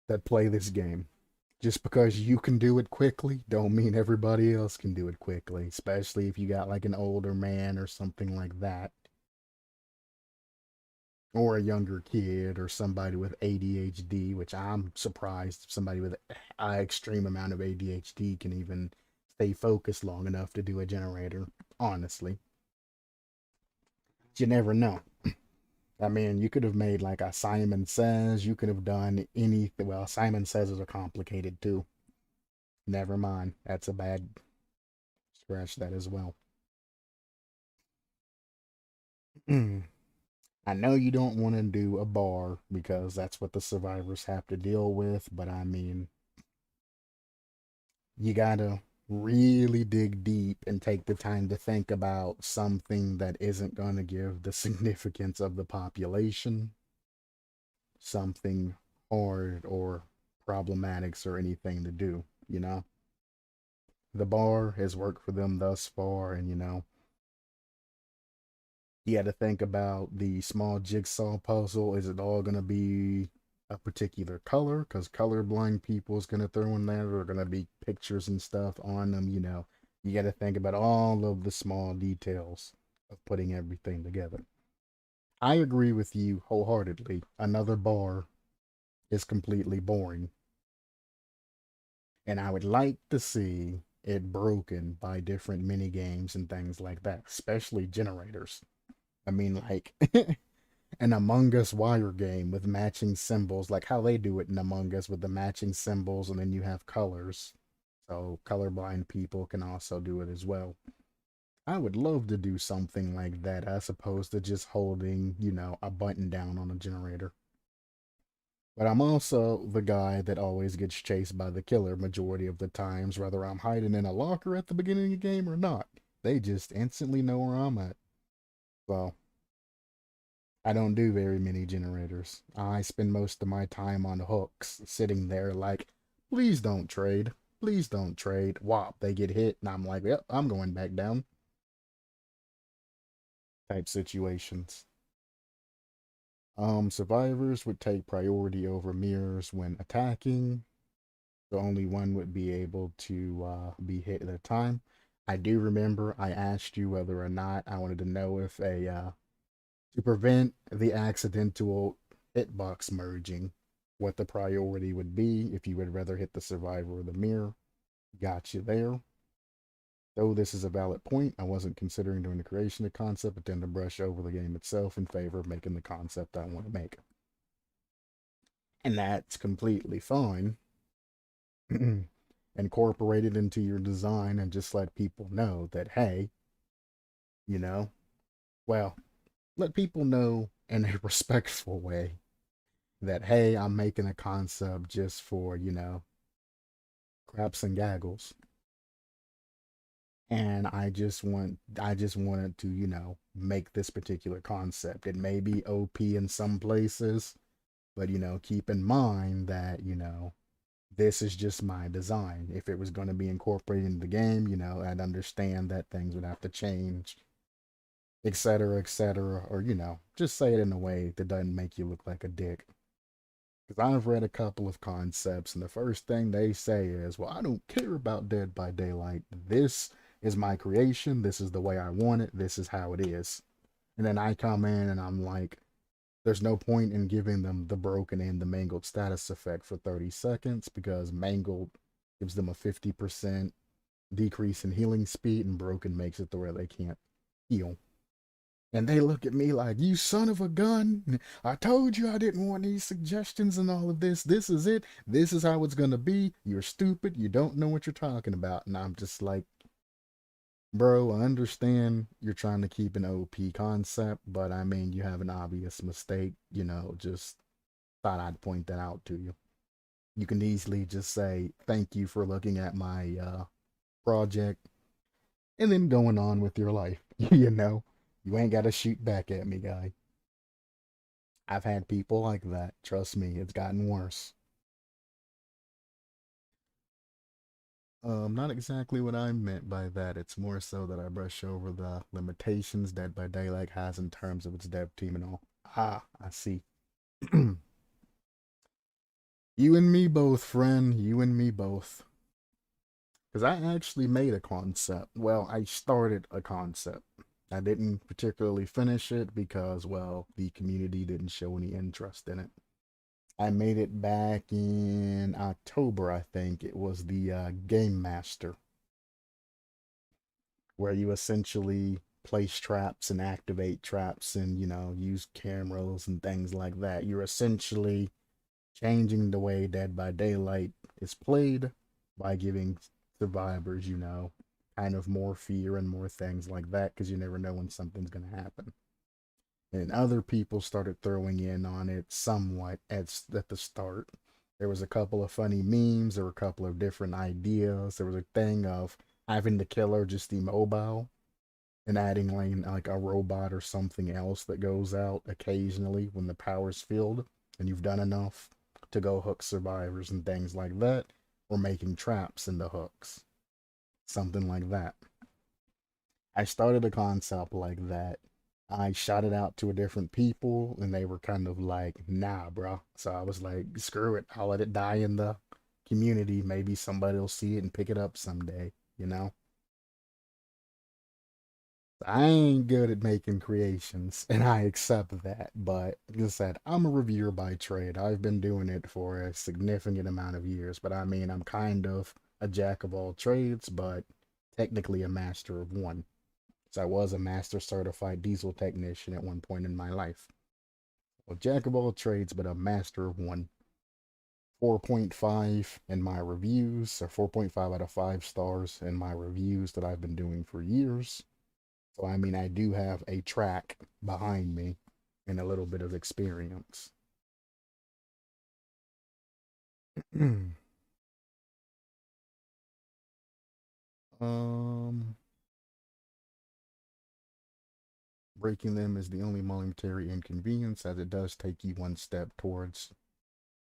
A: that play this game. Just because you can do it quickly don't mean everybody else can do it quickly, especially if you got like an older man or something like that, or a younger kid or somebody with ADHD, which I'm surprised somebody with an extreme amount of ADHD can even stay focused long enough to do a generator, honestly. You never know. I mean, you could have made like a Simon Says, you could have done anything. Well, Simon Says are complicated too. Never mind. That's a bad scratch that as well. I know you don't want to do a bar because that's what the survivors have to deal with, but I mean, you gotta really dig deep and take the time to think about something that isn't going to give the significance of the population something hard or problematics or anything to do, you know? the bar has worked for them thus far, and you had to think about the small jigsaw puzzle. Is it all gonna be a particular color? Because colorblind people is gonna throw in there. There are gonna be pictures and stuff on them. You got to think about all of the small details of putting everything together. I agree with you wholeheartedly. Another bar is completely boring, and I would like to see it broken by different mini games and things like that, especially generators. I mean, like an Among Us wire game with matching symbols, like how they do it in Among Us with the matching symbols, and then you have colors. So colorblind people can also do it as well. I would love to do something like that as opposed to just holding, a button down on a generator. But I'm also the guy that always gets chased by the killer majority of the times, whether I'm hiding in a locker at the beginning of the game or not. They just instantly know where I'm at. So I don't do very many generators. I spend most of my time on hooks, sitting there like, please don't trade. Please don't trade. Whop, they get hit, and I'm like, yep, I'm going back down. Type situations. Survivors would take priority over mirrors when attacking. So only one would be able to be hit at a time. I do remember I asked you whether or not I wanted to know if to prevent the accidental hitbox merging, what the priority would be if you would rather hit the survivor or the mirror. Got you there. Though this is a valid point, I wasn't considering doing the creation of the concept, but tend to brush over the game itself in favor of making the concept I want to make. And that's completely fine. Incorporate it into your design and just let people know that, hey, you know, well, let people know in a respectful way that, hey, I'm making a concept just for, craps and gaggles. And I just wanted to, make this particular concept. It may be OP in some places, but keep in mind that, this is just my design. If it was going to be incorporated in the game, I'd understand that things would have to change, etc., or just say it in a way that doesn't make you look like a dick. Because I've read a couple of concepts, and the first thing they say is, well, I don't care about Dead by Daylight. This is my creation. This is the way I want it. This is how it is. And then I come in and I'm like, there's no point in giving them the broken and the mangled status effect for 30 seconds because mangled gives them a 50% decrease in healing speed, and broken makes it to where they can't heal. And they look at me like, you son of a gun. I told you I didn't want any suggestions and all of this. This is it. This is how it's going to be. You're stupid. You don't know what you're talking about. And I'm just like, bro, I understand you're trying to keep an OP concept, but I mean, you have an obvious mistake. Just thought I'd point that out to you. You can easily just say, thank you for looking at my project and then going on with your life. You ain't got to shoot back at me, guy. I've had people like that. Trust me, it's gotten worse. Not exactly what I meant by that. It's more so that I brush over the limitations that by Daylight has in terms of its dev team and all. Ah, I see. You and me both, friend. You and me both. Because I actually made a concept. Well, I started a concept. I didn't particularly finish it because, well, the community didn't show any interest in it. I made it back in October, I think. It was the Game Master, where you essentially place traps and activate traps and, use cameras and things like that. You're essentially changing the way Dead by Daylight is played by giving survivors, kind of more fear and more things like that because you never know when something's going to happen. And other people started throwing in on it somewhat at the start. There was a couple of funny memes, there were a couple of different ideas. There was a thing of having the killer just immobile and adding like a robot or something else that goes out occasionally when the power's filled and you've done enough to go hook survivors and things like that, or making traps in the hooks. something like that. I started a concept like that. I shot it out to a different people, and they were kind of like, "Nah, bro." So I was like, "Screw it. I'll let it die in the community. Maybe somebody will see it and pick it up someday." You know. I ain't good at making creations, and I accept that. But like I said, I'm a reviewer by trade. I've been doing it for a significant amount of years. But I mean, I'm kind of a jack of all trades, but technically a master of one. So I was a master certified diesel technician at one point in my life. A jack of all trades, but a master of one. 4.5 in my reviews, or 4.5 out of 5 stars in my reviews that I've been doing for years. So, I mean, I do have a track behind me and a little bit of experience. um, Breaking them is the only momentary inconvenience, as it does take you one step towards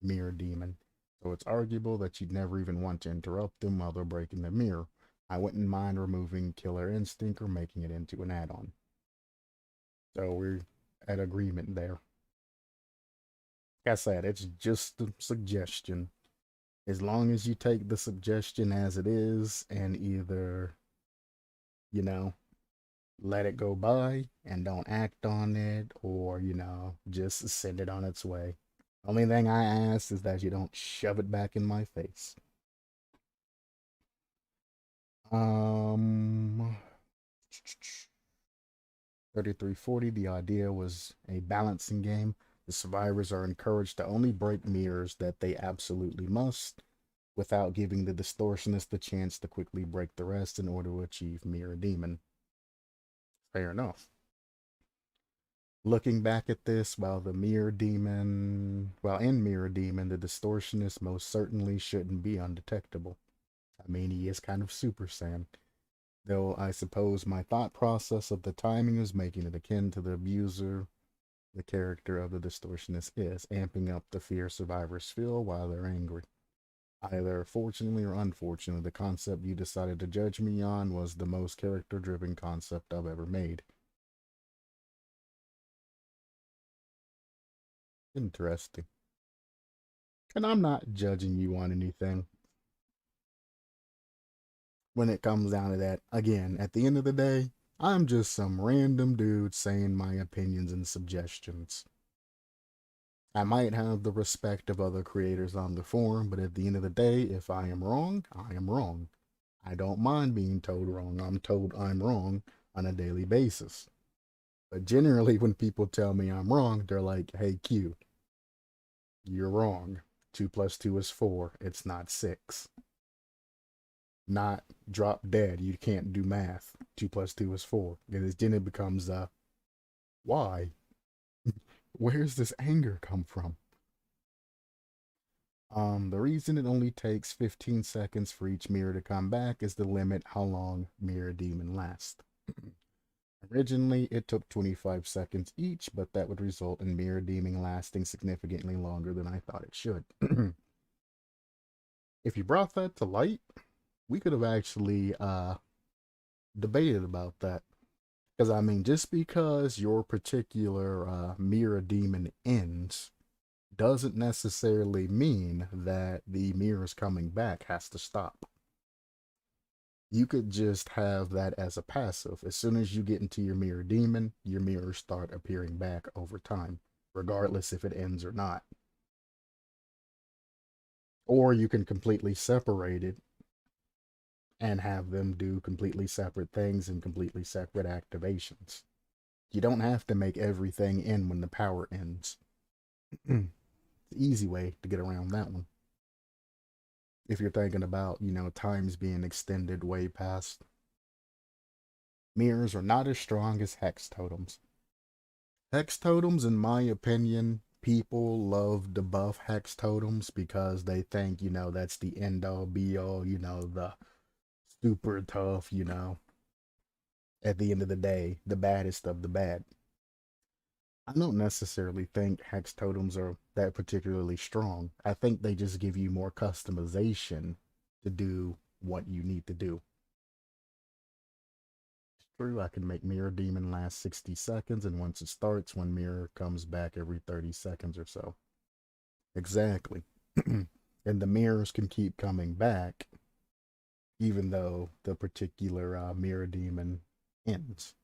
A: mirror demon. So it's arguable that you'd never even want to interrupt them while they're breaking the mirror. I wouldn't mind removing Killer Instinct or making it into an add on. So we're at agreement there. Like I said, it's just a suggestion. As long as you take the suggestion as it is and either, you know, let it go by and don't act on it, or, just send it on its way. Only thing I ask is that you don't shove it back in my face. Um, 3340, the idea was a balancing game. The survivors are encouraged to only break mirrors that they absolutely must, without giving the distortionist the chance to quickly break the rest in order to achieve mirror demon. Fair enough. Looking back at this, while in mirror demon, the distortionist most certainly shouldn't be undetectable. I mean, he is kind of Super Saiyan. Though I suppose my thought process of the timing is making it akin to the abuser the character of the distortionist is, amping up the fear survivors feel while they're angry. Either fortunately or unfortunately, the concept you decided to judge me on was the most character driven concept I've ever made. Interesting. And I'm not judging you on anything. When it comes down to that, again, at the end of the day, I'm just some random dude saying my opinions and suggestions. I might have the respect of other creators on the forum, but at the end of the day, if I am wrong, I am wrong. I don't mind being told wrong. I'm told I'm wrong on a daily basis. But generally, when people tell me I'm wrong, they're like, "Hey, Q, you're wrong. 2 plus 2 is 4. It's not 6. Not drop dead. You can't do math. 2 plus 2 is 4." And then it becomes, why? Where's this anger come from? The reason it only takes 15 seconds for each mirror to come back is the limit how long Mirror Demon lasts. Originally, it took 25 seconds each, but that would result in Mirror Demon lasting significantly longer than I thought it should. If you brought that to light, we could have actually debated about that. Because, I mean, just because your particular Mirror Demon ends doesn't necessarily mean that the mirrors coming back has to stop. You could just have that as a passive. As soon as you get into your mirror demon, your mirrors start appearing back over time, regardless if it ends or not. Or you can completely separate it and have them do completely separate things and completely separate activations. You don't have to make everything end when the power ends. It's an easy way to get around that one. If you're thinking about, times being extended way past. Mirrors are not as strong as hex totems. Hex totems, in my opinion, people love to buff hex totems because they think, that's the end all be all, the super tough, at the end of the day, the baddest of the bad. I don't necessarily think hex totems are that particularly strong. I think they just give you more customization to do what you need to do. True, I can make Mirror Demon last 60 seconds, and once it starts, one mirror comes back every 30 seconds or so. Exactly. And the mirrors can keep coming back, even though the particular Mirror Demon ends.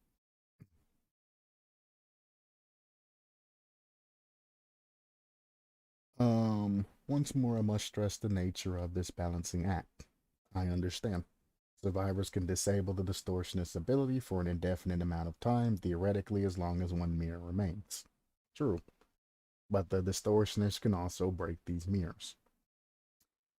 A: Once more, I must stress the nature of this balancing act. I understand. Survivors can disable the Distortionist's ability for an indefinite amount of time, theoretically, as long as one mirror remains. True. But the Distortionist can also break these mirrors.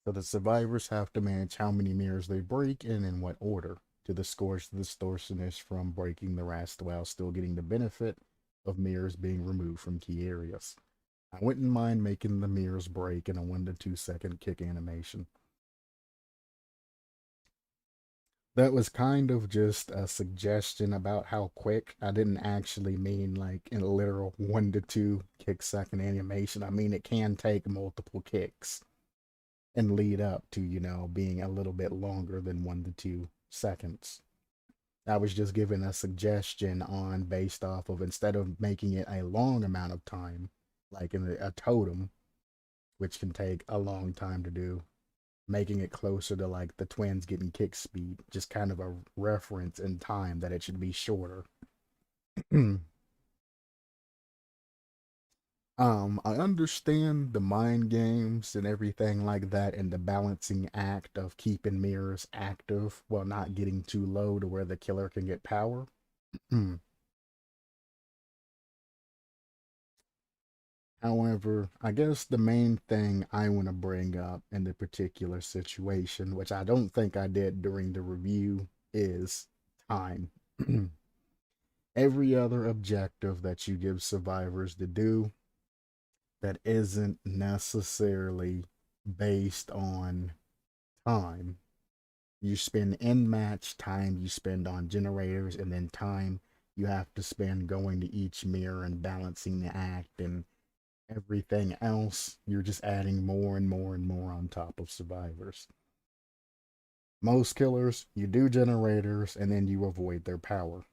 A: So the survivors have to manage how many mirrors they break and in what order to discourage the Distortionist from breaking the rest while still getting the benefit of mirrors being removed from key areas. I wouldn't mind making the mirrors break in a 1 to 2 second kick animation. That was kind of just a suggestion about how quick. I didn't actually mean like in a literal 1 to 2 kick second animation. I mean, it can take multiple kicks and lead up to, being a little bit longer than 1 to 2 seconds. I was just giving a suggestion on based off of instead of making it a long amount of time, like in a totem, which can take a long time to do, making it closer to like the twins getting kick speed, just kind of a reference in time that it should be shorter. I understand the mind games and everything like that, and the balancing act of keeping mirrors active while not getting too low to where the killer can get power. However, I guess the main thing I want to bring up in the particular situation, which I don't think I did during the review, is time. Every other objective that you give survivors to do that isn't necessarily based on time. You spend in match time you spend on generators, and then time you have to spend going to each mirror and balancing the act and everything else. You're just adding more and more and more on top of survivors. Most killers, you do generators and then you avoid their power.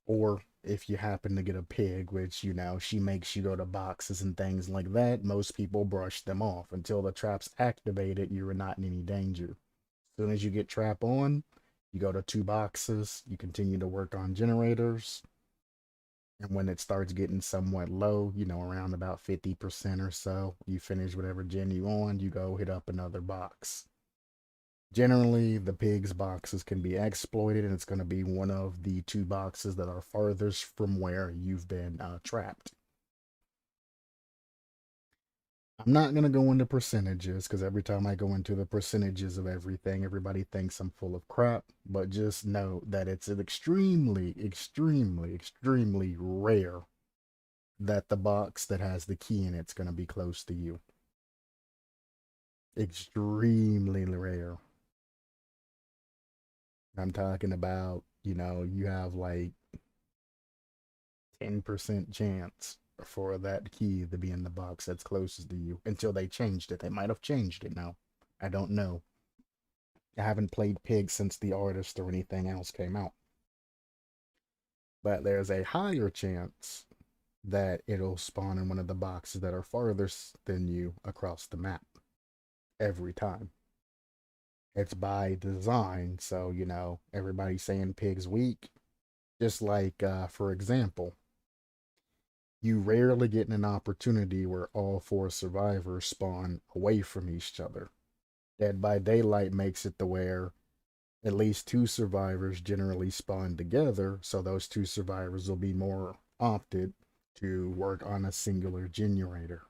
A: Or if you happen to get a pig, which, she makes you go to boxes and things like that, most people brush them off. Until the trap's activated, you're not in any danger. As soon as you get trap on, you go to 2 boxes, you continue to work on generators, and when it starts getting somewhat low, around about 50% or so, you finish whatever gen you on, you go hit up another box. Generally, the pig's boxes can be exploited, and it's going to be one of the 2 boxes that are farthest from where you've been trapped. I'm not going to go into percentages because every time I go into the percentages of everything, everybody thinks I'm full of crap. But just know that it's an extremely, extremely, extremely rare that the box that has the key in it's going to be close to you. Extremely rare. I'm talking about, you have like 10% chance for that key to be in the box that's closest to you until they changed it. They might have changed it now. I don't know. I haven't played Pig since the artist or anything else came out. But there's a higher chance that it'll spawn in one of the boxes that are farthest than you across the map every time. It's by design, so everybody's saying Pig's weak. Just like, for example, you rarely get an opportunity where all 4 survivors spawn away from each other. Dead by Daylight makes it to where at least 2 survivors generally spawn together, so those 2 survivors will be more opted to work on a singular generator.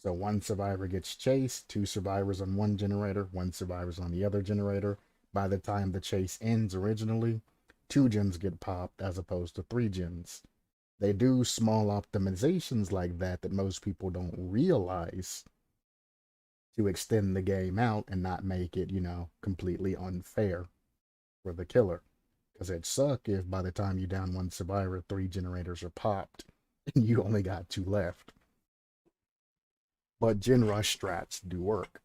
A: So 1 survivor gets chased, 2 survivors on one generator, 1 survivor's on the other generator. By the time the chase ends originally, 2 gens get popped as opposed to 3 gens. They do small optimizations like that most people don't realize to extend the game out and not make it, completely unfair for the killer. Because it'd suck if by the time you down 1 survivor, 3 generators are popped and you only got 2 left. But gen rush strats do work.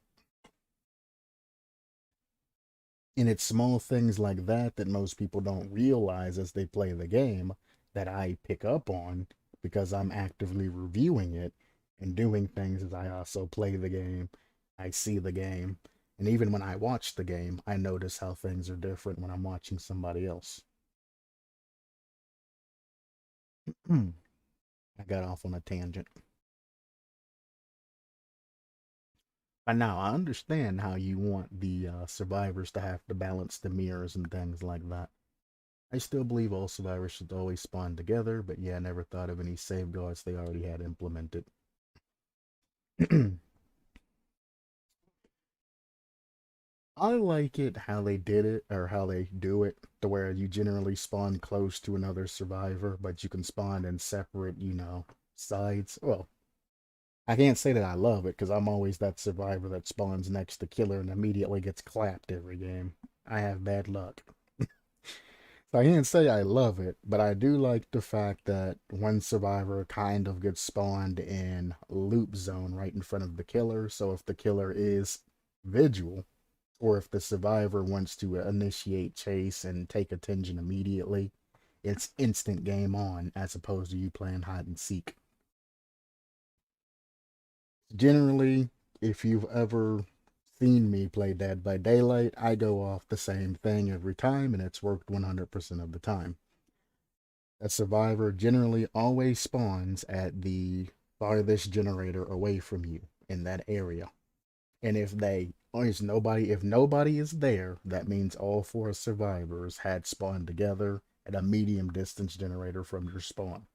A: And it's small things like that that most people don't realize as they play the game that I pick up on because I'm actively reviewing it and doing things as I also play the game. I see the game. And even when I watch the game, I notice how things are different when I'm watching somebody else. I got off on a tangent. But now I understand how you want the survivors to have to balance the mirrors and things like that. I still believe all survivors should always spawn together, but yeah, I never thought of any safeguards they already had implemented. I like it how they did it, or how they do it, to where you generally spawn close to another survivor, but you can spawn in separate, sides. Well, I can't say that I love it, because I'm always that survivor that spawns next to killer and immediately gets clapped every game. I have bad luck. So I can't say I love it, but I do like the fact that one survivor kind of gets spawned in loop zone right in front of the killer. So if the killer is vigil, or if the survivor wants to initiate chase and take attention immediately, it's instant game on as opposed to you playing hide and seek. Generally, if you've ever seen me play Dead by Daylight, I go off the same thing every time and it's worked 100% of the time. A survivor generally always spawns at the farthest generator away from you in that area. And if nobody is there, that means all four survivors had spawned together at a medium distance generator from your spawn.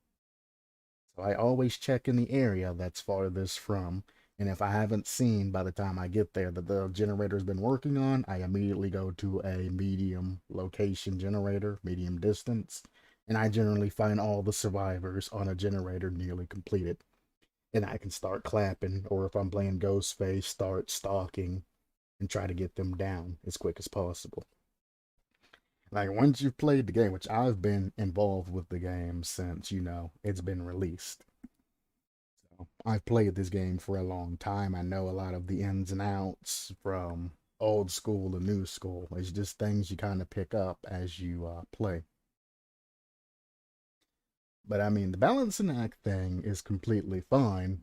A: So I always check in the area that's farthest from, and if I haven't seen by the time I get there that the generator's been working on, I immediately go to a medium location generator, medium distance, and I generally find all the survivors on a generator nearly completed. And I can start clapping, or if I'm playing Ghostface, start stalking and try to get them down as quick as possible. Like once you've played the game, which I've been involved with the game since, it's been released. So I've played this game for a long time. I know a lot of the ins and outs from old school to new school. It's just things you kind of pick up as you play. But I mean, the balancing act thing is completely fine.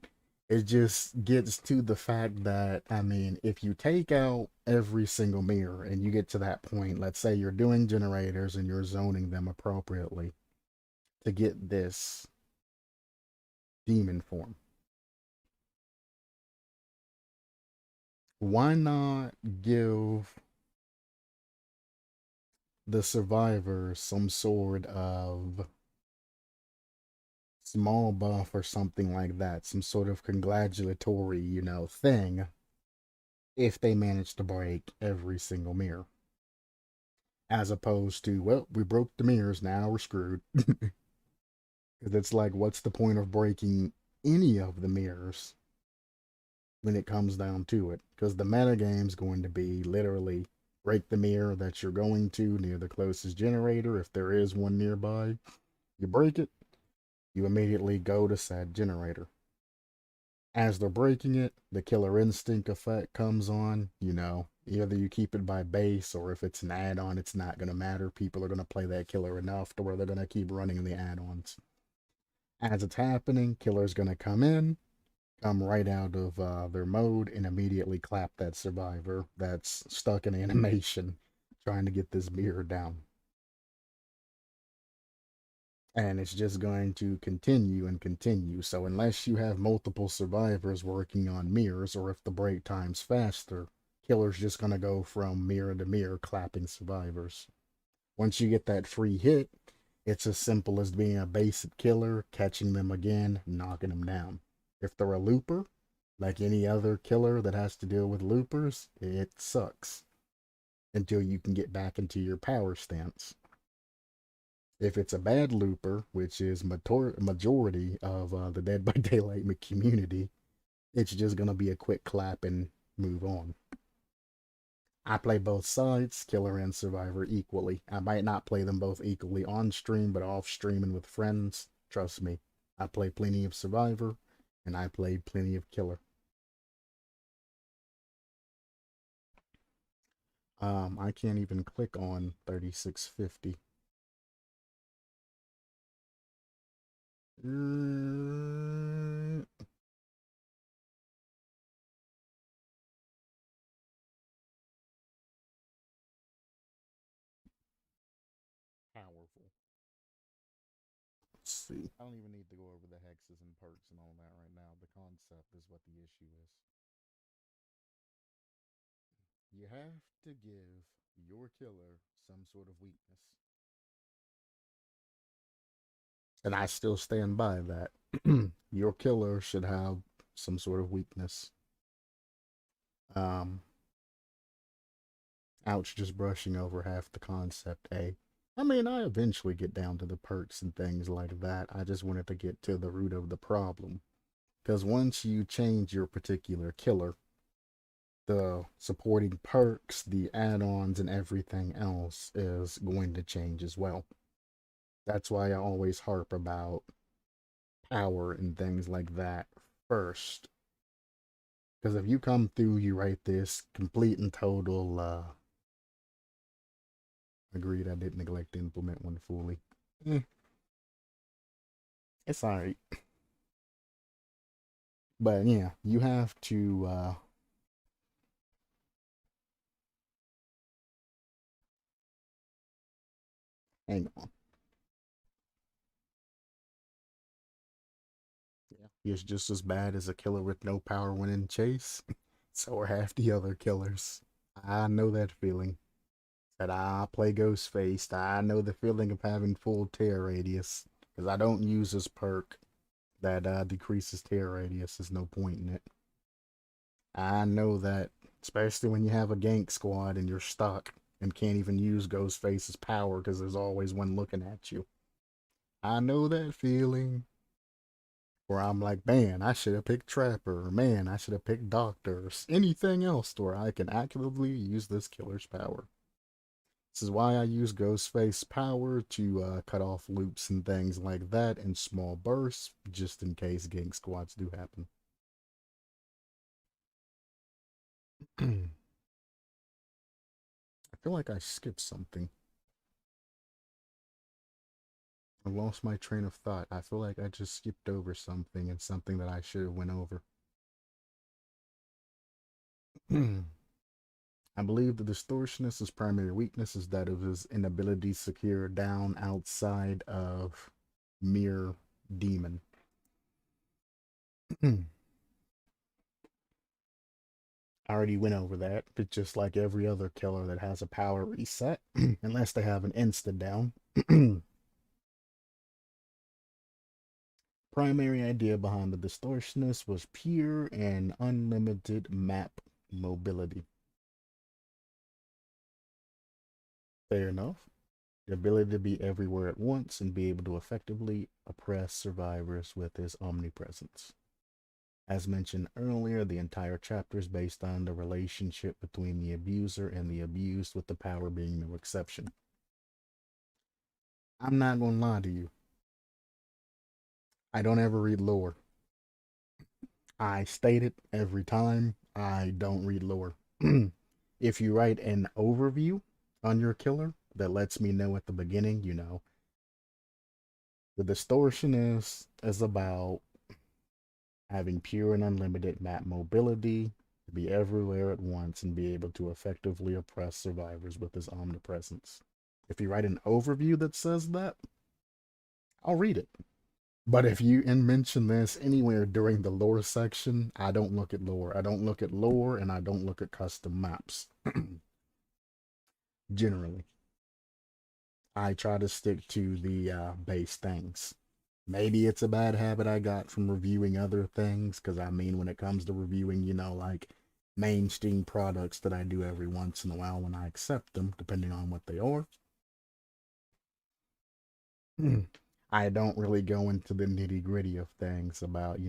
A: It just gets to the fact that, I mean, if you take out every single mirror and you get to that point, let's say you're doing generators and you're zoning them appropriately to get this demon form, why not give the survivor some sort of small buff or something like that, some sort of congratulatory, thing if they manage to break every single mirror, as opposed to, well, we broke the mirrors, now we're screwed. Because it's like, what's the point of breaking any of the mirrors when it comes down to it? Because the meta game's going to be literally break the mirror that you're going to near the closest generator. If there is one nearby, you break it, you immediately go to said generator. As they're breaking it, the killer instinct effect comes on. Either you keep it by base, or if it's an add on, it's not going to matter. People are going to play that killer enough to where they're going to keep running the add ons. As it's happening, killer's going to come right out of their mode, and immediately clap that survivor that's stuck in animation trying to get this mirror down. And it's just going to continue and continue. So unless you have multiple survivors working on mirrors, or if the break time's faster, killer's just going to go from mirror to mirror clapping survivors. Once you get that free hit, it's as simple as being a basic killer, catching them again, knocking them down. If they're a looper, like any other killer that has to deal with loopers, it sucks until you can get back into your power stance. If it's a bad looper, which is majority of the Dead by Daylight community, it's just gonna be a quick clap and move on. I play both sides, killer and survivor, equally. I might not play them both equally on stream, but off stream and with friends, trust me, I play plenty of survivor, and I play plenty of killer. I can't even click on 3650. Uh, Powerful. Let's see. I don't even need to go over the hexes and perks and all that right now. The concept is what the issue is. You have to give your killer some sort of weakness. And I still stand by that. Your killer should have some sort of weakness. Um, Ouch, just brushing over half the concept, eh? I mean, I eventually get down to the perks and things like that. I just wanted to get to the root of the problem. Because once you change your particular killer, the supporting perks, the add ons, and everything else is going to change as well. That's why I always harp about power and things like that first. Because if you come through, you write this complete and total, agreed, I did neglect to implement one fully. It's alright. But yeah, you have to, hang on. Yeah. He's just as bad as a killer with no power when in chase. So are half the other killers. I know that feeling. That I play Ghostface. I know the feeling of having full tear radius. Because I don't use this perk that decreases tear radius. There's no point in it. I know that, especially when you have a gank squad and you're stuck and can't even use Ghostface's power because there's always one looking at you. I know that feeling. Where I'm like, man, I should have picked Trapper, or man, I should have picked Doctor, or anything else where I can actively use this killer's power. This is why I use Ghostface power to cut off loops and things like that in small bursts, just in case gang squads do happen. I feel like I skipped something. I lost my train of thought. I feel like I just skipped over something and something that I should have went over. I believe the Distortionist's primary weakness is that of his inability to secure down outside of mere demon. I already went over that, but just like every other killer that has a power reset, unless they have an insta down. Primary idea behind the Distortionist was pure and unlimited map mobility. Fair enough. The ability to be everywhere at once and be able to effectively oppress survivors with his omnipresence. As mentioned earlier, the entire chapter is based on the relationship between the abuser and the abused, with the power being no exception. I'm not gonna lie to you. I don't ever read lore. I state it every time. I don't read lore. If you write an overview on your killer that lets me know at the beginning, the Distortionist is about having pure and unlimited map mobility, to be everywhere at once, and be able to effectively oppress survivors with his omnipresence. If you write an overview that says that, I'll read it. But if you mention this anywhere during the lore section, I don't look at lore. I don't look at lore and I don't look at custom maps. Generally, I try to stick to the base things. Maybe it's a bad habit I got from reviewing other things, because I mean, when it comes to reviewing, like mainstream products that I do every once in a while when I accept them, depending on what they are, I don't really go into the nitty gritty of things about,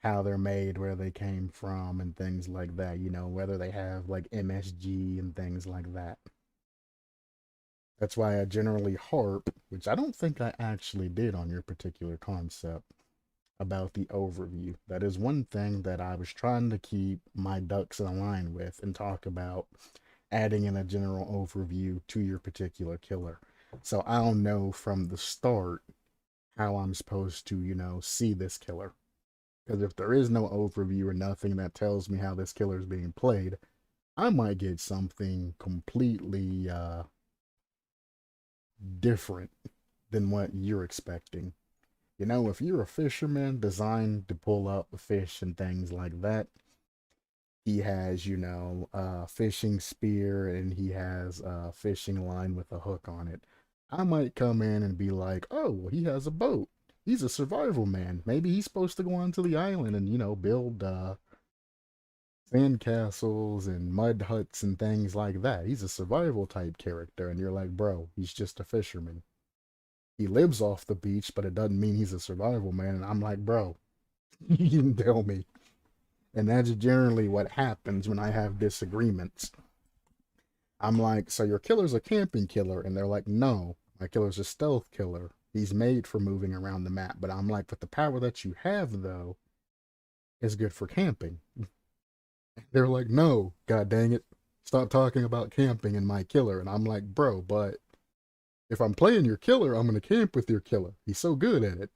A: how they're made, where they came from, and things like that, whether they have like MSG and things like that. That's why I generally harp, which I don't think I actually did on your particular concept, about the overview. That is one thing that I was trying to keep my ducks in line with and talk about adding in a general overview to your particular killer. So I'll know from the start how I'm supposed to, see this killer. Because if there is no overview or nothing that tells me how this killer is being played, I might get something completely different than what you're expecting. If you're a fisherman designed to pull up fish and things like that, he has, a fishing spear and he has a fishing line with a hook on it. I might come in and be like, oh, well, he has a boat. He's a survival man. Maybe he's supposed to go onto the island and, build sand castles and mud huts and things like that. He's a survival type character. And you're like, bro, he's just a fisherman. He lives off the beach, but it doesn't mean he's a survival man. And I'm like, bro, you can tell me. And that's generally what happens when I have disagreements. I'm like, so your killer's a camping killer? And they're like, no, my killer's a stealth killer. He's made for moving around the map. But I'm like, but the power that you have, though, is good for camping. They're like, no, god dang it. Stop talking about camping in my killer. And I'm like, bro, but if I'm playing your killer, I'm going to camp with your killer. He's so good at it.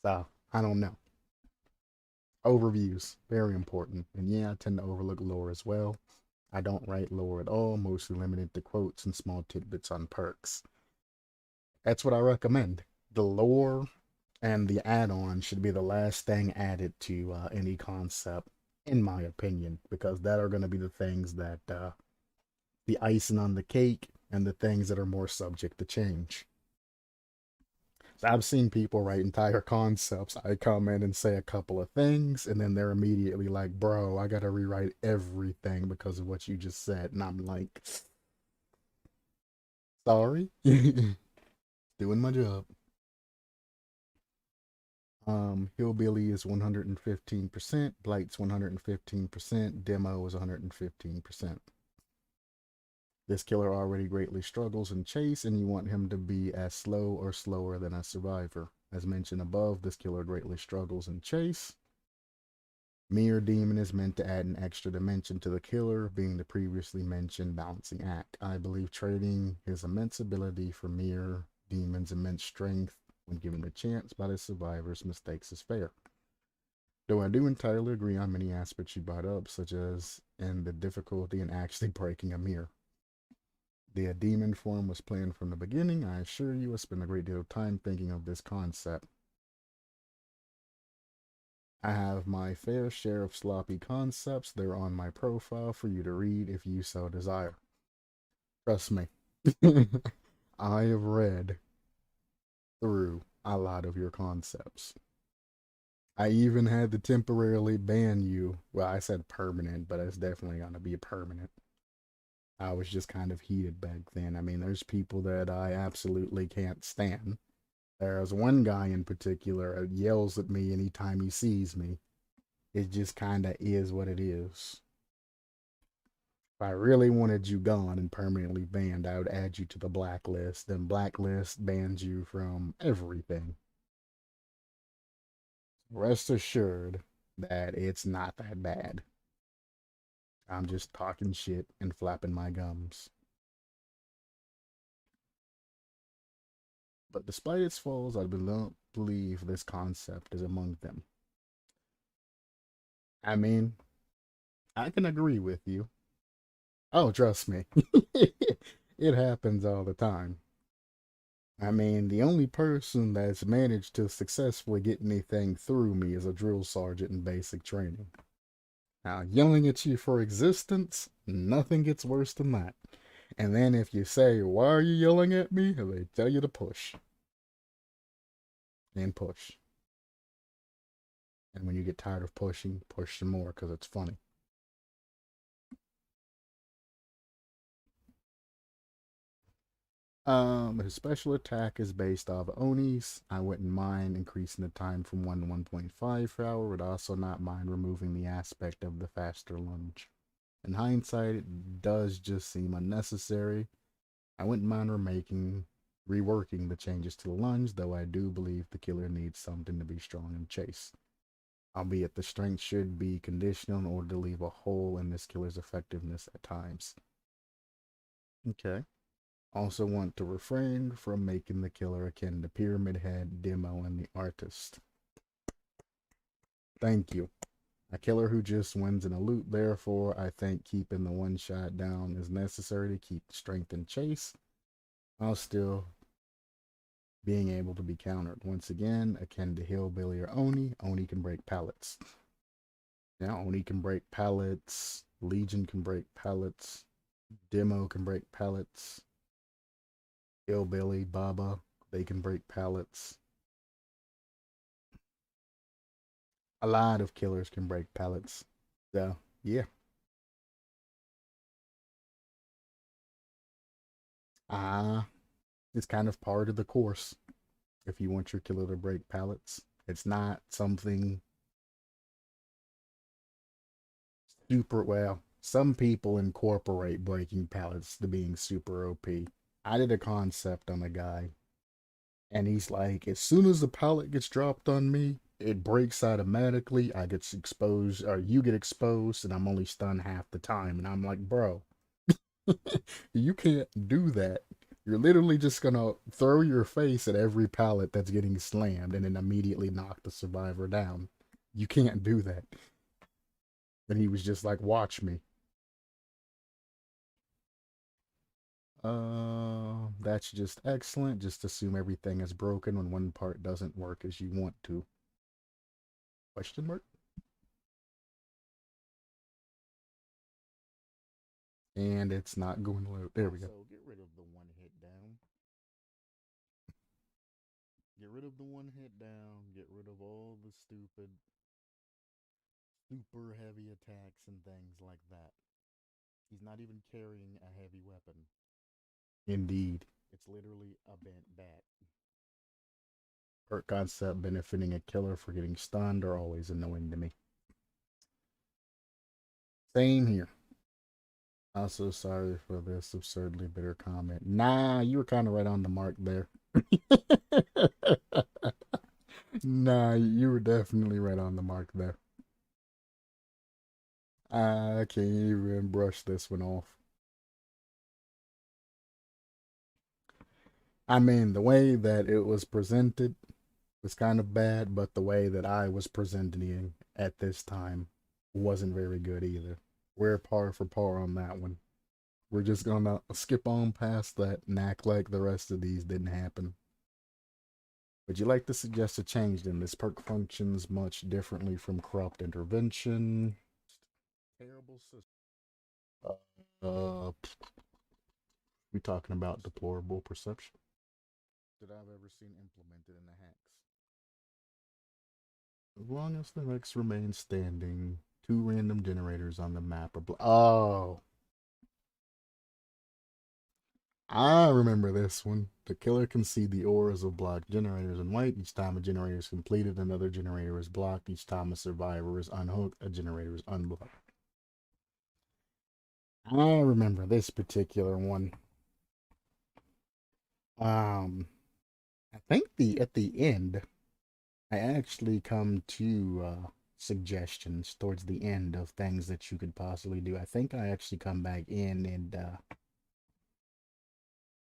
A: So, I don't know. Overviews, very important. And yeah, I tend to overlook lore as well. I don't write lore at all, mostly limited to quotes and small tidbits on perks. That's what I recommend. The lore and the add-on should be the last thing added to any concept, in my opinion, because that are going to be the things that the icing on the cake and the things that are more subject to change. So I've seen people write entire concepts. I come in and say a couple of things, and then they're immediately like, bro, I got to rewrite everything because of what you just said. And I'm like, sorry, doing my job. Hillbilly is 115%, Blight's 115%, Demo is 115%. This killer already greatly struggles in chase, and you want him to be as slow or slower than a survivor. As mentioned above, this killer greatly struggles in chase. Mirror Demon is meant to add an extra dimension to the killer, being the previously mentioned balancing act. I believe trading his immense ability for Mirror Demon's immense strength when given a chance by the survivor's mistakes is fair. Though I do entirely agree on many aspects you brought up, such as in the difficulty in actually breaking a mirror. The demon form was planned from the beginning. I assure you, I spent a great deal of time thinking of this concept. I have my fair share of sloppy concepts. They're on my profile for you to read if you so desire. Trust me, I have read through a lot of your concepts. I even had to temporarily ban you. Well, I said permanent, but it's definitely going to be permanent. I was just kind of heated back then. I mean, there's people that I absolutely can't stand. There's one guy in particular that yells at me anytime he sees me. It just kind of is what it is. If I really wanted you gone and permanently banned, I would add you to the blacklist. Then blacklist bans you from everything. Rest assured that it's not that bad. I'm just talking shit and flapping my gums. But despite its flaws, I believe this concept is among them. I mean, I can agree with you. Oh, trust me. It happens all the time. I mean, the only person that's managed to successfully get anything through me is a drill sergeant in basic training. Now, yelling at you for existence, nothing gets worse than that. And then if you say, why are you yelling at me? They tell you to push. And push. And when you get tired of pushing, push some more because it's funny. His special attack is based off Oni's. I wouldn't mind increasing the time from 1 to 1.5 per hour. Would also not mind removing the aspect of the faster lunge. In hindsight, it does just seem unnecessary. I wouldn't mind remaking reworking the changes to the lunge, though I do believe the killer needs something to be strong in chase. Albeit the strength should be conditional in order to leave a hole in this killer's effectiveness at times. Okay. Also want to refrain from making the killer akin to Pyramid Head, Demo, and the Artist. Thank you. A killer who just wins in a loop, therefore, I think keeping the one shot down is necessary to keep the strength in chase, while still being able to be countered. Once again, akin to Hillbilly or Oni, Oni can break pallets. Now, Oni can break pallets, Legion can break pallets, Demo can break pallets, Hillbilly, Baba, they can break pallets. A lot of killers can break pallets. So, yeah. Ah, it's kind of part of the course if you want your killer to break pallets. It's not something super well. Some people incorporate breaking pallets to being super OP. I did a concept on a guy, and he's like, as soon as the pallet gets dropped on me, it breaks automatically. I get exposed, or you get exposed, and I'm only stunned half the time. And I'm like, bro, you can't do that. You're literally just gonna throw your face at every pallet that's getting slammed and then immediately knock the survivor down. You can't do that. And he was just like, watch me. That's just excellent. Just assume everything is broken when one part doesn't work as you want to. Question mark? And it's not going to load. There we go. So get rid of the one hit down. Get rid of the one hit down. Get rid of all the stupid, super heavy attacks and things like that. He's not even carrying a heavy weapon. Indeed. It's literally a bent bat. Perk concept benefiting a killer for getting stunned are always annoying to me. Same here. Also, sorry for this absurdly bitter comment. Nah, you were kind of right on the mark there. Nah, you were definitely right on the mark there. I can't even brush this one off. I mean, the way that it was presented was kind of bad, but the way that I was presenting at this time wasn't very good either. We're par for par on that one. We're just gonna skip on past that and act like the rest of these didn't happen. Would you like to suggest a change then? This perk functions much differently from corrupt intervention. Terrible system. We talking about deplorable perception that I've ever seen implemented in the hacks. As long as the Rex remains standing, two random generators on the map are. Oh, I remember this one. The killer can see the auras of blocked generators in white. Each time a generator is completed, another generator is blocked. Each time a survivor is unhooked, a generator is unblocked. I remember this particular one. I think the at the end, I actually come to suggestions towards the end of things that you could possibly do. I think I actually come back in and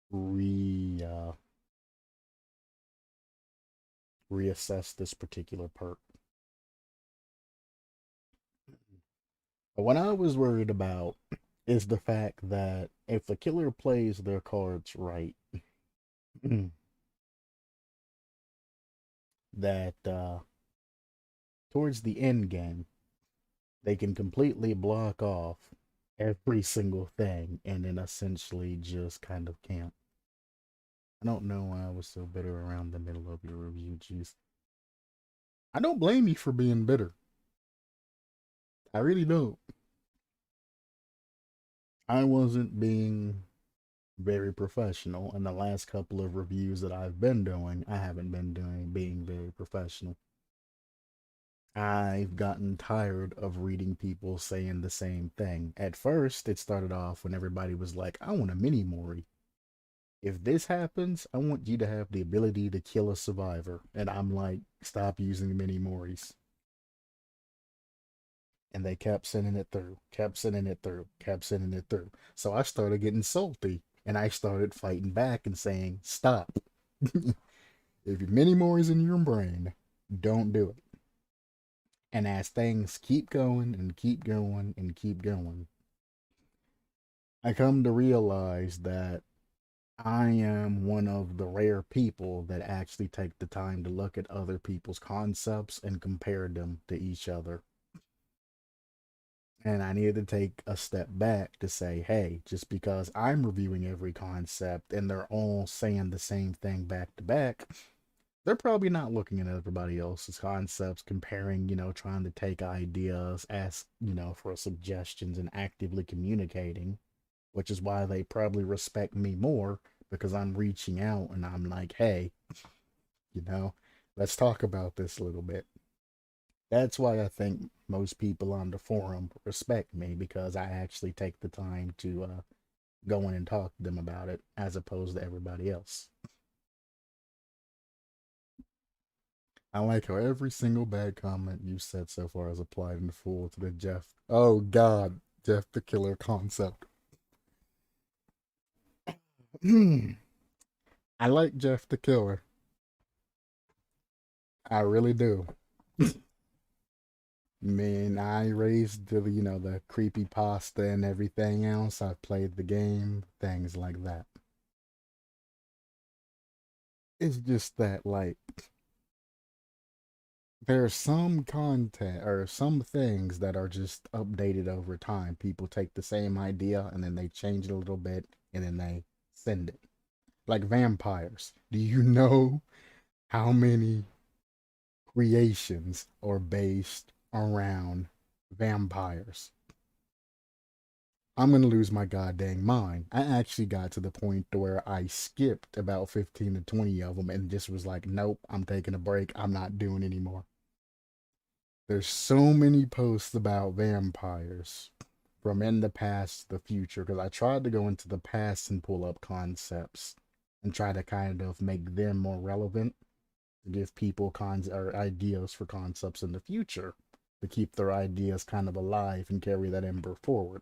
A: re reassess this particular perk. But what I was worried about is the fact that if the killer plays their cards right, that towards the end game, they can completely block off every single thing and then essentially just kind of camp. I don't know why I was so bitter around the middle of your review, jeez. I don't blame you for being bitter. I really don't. I wasn't being very professional, and the last couple of reviews that I've been doing, I haven't been doing being very professional. I've gotten tired of reading people saying the same thing. At first, it started off when everybody was like, I want a mini Mori. If this happens, I want you to have the ability to kill a survivor. And I'm like, stop using mini Moris. And they kept sending it through, kept sending it through, kept sending it through. So I started getting salty and I started fighting back and saying, stop. If your mini Moris in your brain, don't do it. And as things keep going and keep going and keep going, I come to realize that I am one of the rare people that actually take the time to look at other people's concepts and compare them to each other. And I needed to take a step back to say, hey, just because I'm reviewing every concept and they're all saying the same thing back to back, they're probably not looking at everybody else's concepts, comparing, trying to take ideas, ask, for suggestions and actively communicating, which is why they probably respect me more because I'm reaching out and I'm like, hey, you know, let's talk about this a little bit. That's why I think most people on the forum respect me because I actually take the time to go in and talk to them about it as opposed to everybody else. I like how every single bad comment you said so far has applied in full to the Jeff. Oh God, Jeff the Killer concept. I like Jeff the Killer. I really do. Man, I raised the creepy pasta and everything else. I've played the game, things like that. It's just that like there's some content or some things that are just updated over time. People take the same idea and then they change it a little bit and then they send it. Like vampires. Do you know how many creations are based around vampires? I'm gonna lose my goddamn mind. I actually got to the point to where I skipped about 15 to 20 of them and just was like, nope, I'm taking a break. I'm not doing anymore. There's so many posts about vampires from in the past to the future because I tried to go into the past and pull up concepts and try to kind of make them more relevant to give people cons or ideas for concepts in the future to keep their ideas kind of alive and carry that ember forward.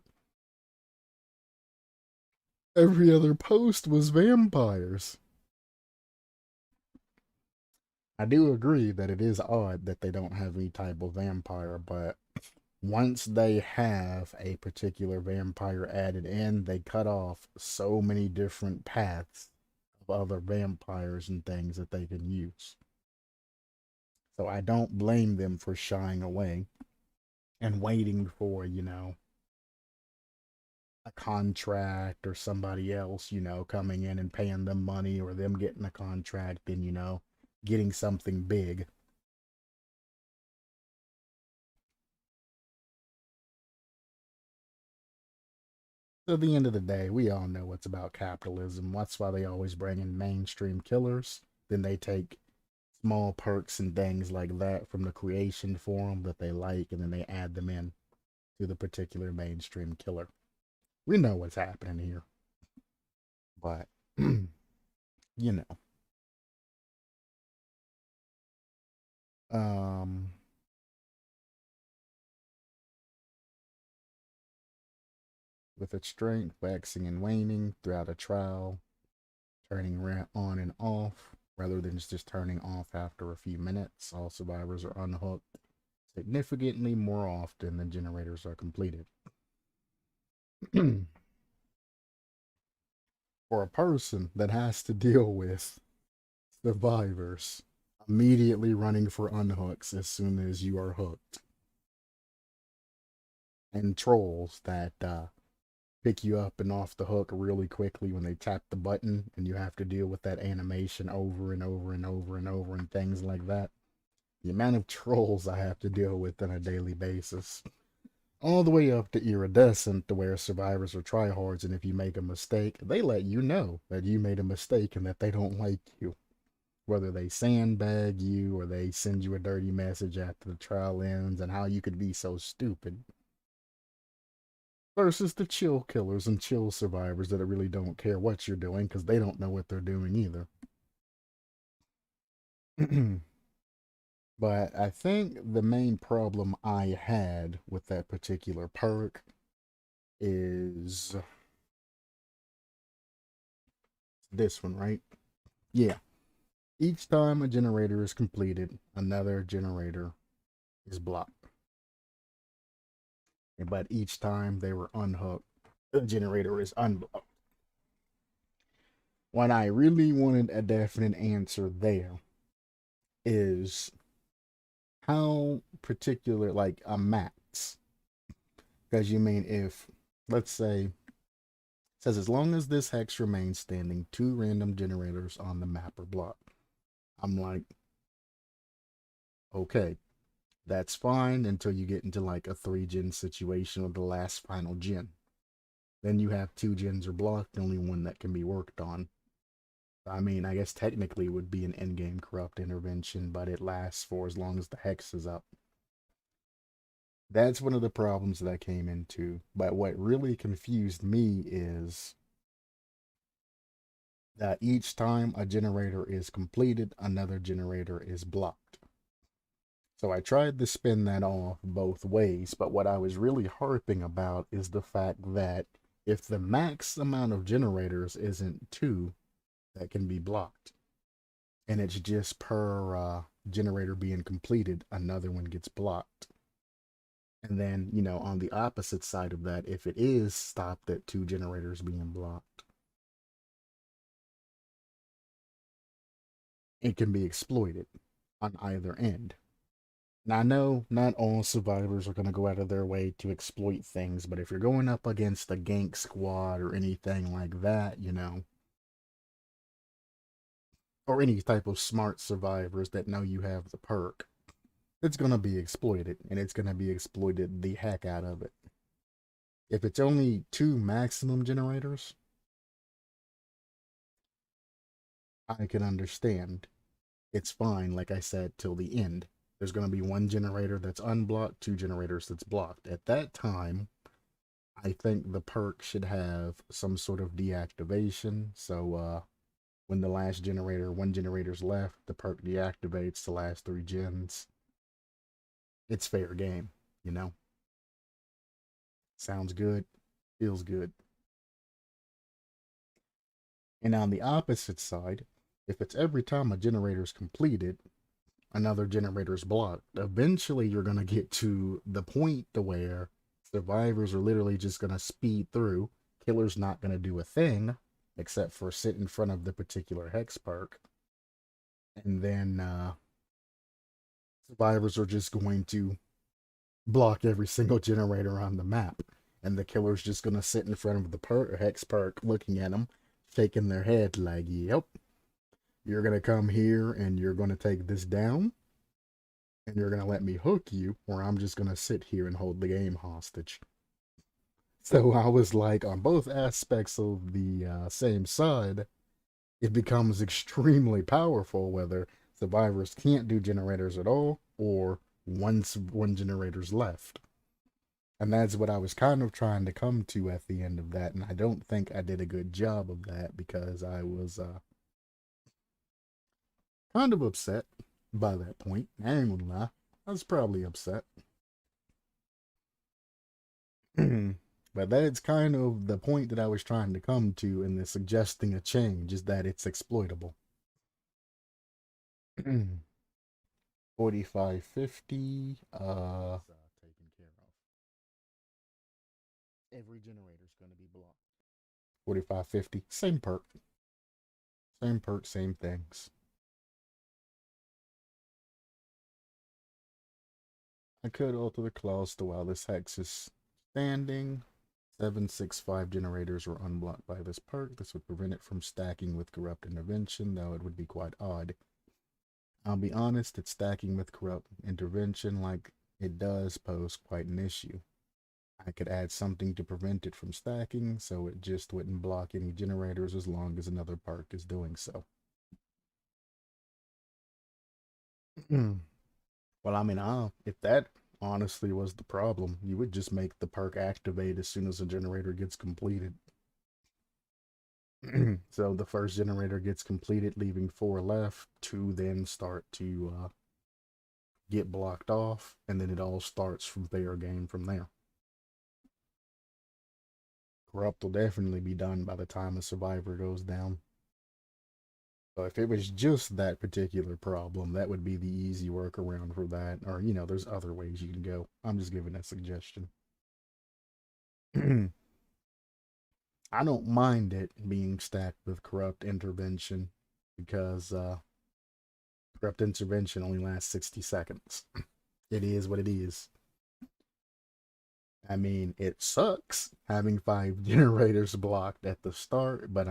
A: Every other post was vampires. I do agree that it is odd that they don't have any type of vampire, but once they have a particular vampire added in, they cut off so many different paths of other vampires and things that they can use. So I don't blame them for shying away and waiting for, a contract or somebody else, coming in and paying them money or them getting a contract and, getting something big. So at the end of the day, we all know what's about capitalism. That's why they always bring in mainstream killers. Then they take small perks and things like that from the creation forum that they like, and then they add them in to the particular mainstream killer. We know what's happening here, but you know, um, with its strength waxing and waning throughout a trial, turning on and off rather than just turning off after a few minutes. All survivors are unhooked significantly more often than generators are completed. For a person that has to deal with survivors immediately running for unhooks as soon as you are hooked, and trolls that pick you up and off the hook really quickly when they tap the button, and you have to deal with that animation over and over and over and over and things like that. The amount of trolls I have to deal with on a daily basis. All the way up to iridescent, to where survivors are tryhards, and if you make a mistake, they let you know that you made a mistake and that they don't like you. Whether they sandbag you or they send you a dirty message after the trial ends, and how you could be so stupid. versus the chill killers and chill survivors that really don't care what you're doing because they don't know what they're doing either. But I think the main problem I had with that particular perk is this one, right? Yeah. Each time a generator is completed, another generator is blocked. But each time they were unhooked, the generator is unblocked. What I really wanted a definite answer there is how particular, like a max. Because you mean if, let's say, it says as long as this hex remains standing, two random generators on the map are blocked. I'm like, okay, that's fine until you get into like a 3-gen situation with the last final gen. Then you have 2 gens are blocked, only one that can be worked on. I mean, I guess technically it would be an in-game corrupt intervention, but it lasts for as long as the hex is up. That's one of the problems that I came into. But what really confused me is that each time a generator is completed, another generator is blocked. So I tried to spin that off both ways, but what I was really harping about is the fact that if the max amount of generators isn't 2 that can be blocked, and it's just per generator being completed, another one gets blocked. And then, on the opposite side of that, if it is stopped at 2 generators being blocked, it can be exploited on either end. Now, I know not all survivors are going to go out of their way to exploit things, but if you're going up against a gank squad or anything like that, or any type of smart survivors that know you have the perk, it's going to be exploited, and it's going to be exploited the heck out of it. If it's only 2 maximum generators, I can understand. It's fine, like I said, till the end. There's going to be 1 generator that's unblocked, 2 generators that's blocked. At that time, I think the perk should have some sort of deactivation. So, when the last generator, 1 generator's left, the perk deactivates the last 3 gens. It's fair game, you know? Sounds good, feels good. And on the opposite side, if it's every time a generator is completed, another generator is blocked, eventually you're going to get to the point to where survivors are literally just going to speed through. Killer's not going to do a thing except for sit in front of the particular hex perk. And then survivors are just going to block every single generator on the map. And the killer's just going to sit in front of the hex perk looking at them, shaking their head like, yep, you're going to come here and you're going to take this down. And you're going to let me hook you, or I'm just going to sit here and hold the game hostage. So I was like, on both aspects of the same side, it becomes extremely powerful whether survivors can't do generators at all or once 1 generator's left. And that's what I was kind of trying to come to at the end of that. And I don't think I did a good job of that because I was kind of upset by that point. I ain't gonna lie. I was probably upset. But that's kind of the point that I was trying to come to in the suggesting a change is that it's exploitable. 4550 taken care of. Every generator is going to be blocked. 4550, same perk. Same perk, same things. I could alter the clause to while this hex is standing. 765 generators were unblocked by this perk. This would prevent it from stacking with corrupt intervention, though it would be quite odd. I'll be honest, it's stacking with corrupt intervention like it does pose quite an issue. I could add something to prevent it from stacking, so it just wouldn't block any generators as long as another perk is doing so. Well, I mean, if that honestly was the problem. You would just make the perk activate as soon as the generator gets completed. So the first generator gets completed, leaving four left. Two then start to get blocked off, and then it all starts from fair game from there. Corrupt will definitely be done by the time a survivor goes down. So if it was just that particular problem, that would be the easy workaround for that. Or, there's other ways you can go. I'm just giving a suggestion. I don't mind it being stacked with corrupt intervention because corrupt intervention only lasts 60 seconds. It is what it is. I mean, it sucks having five generators blocked at the start, but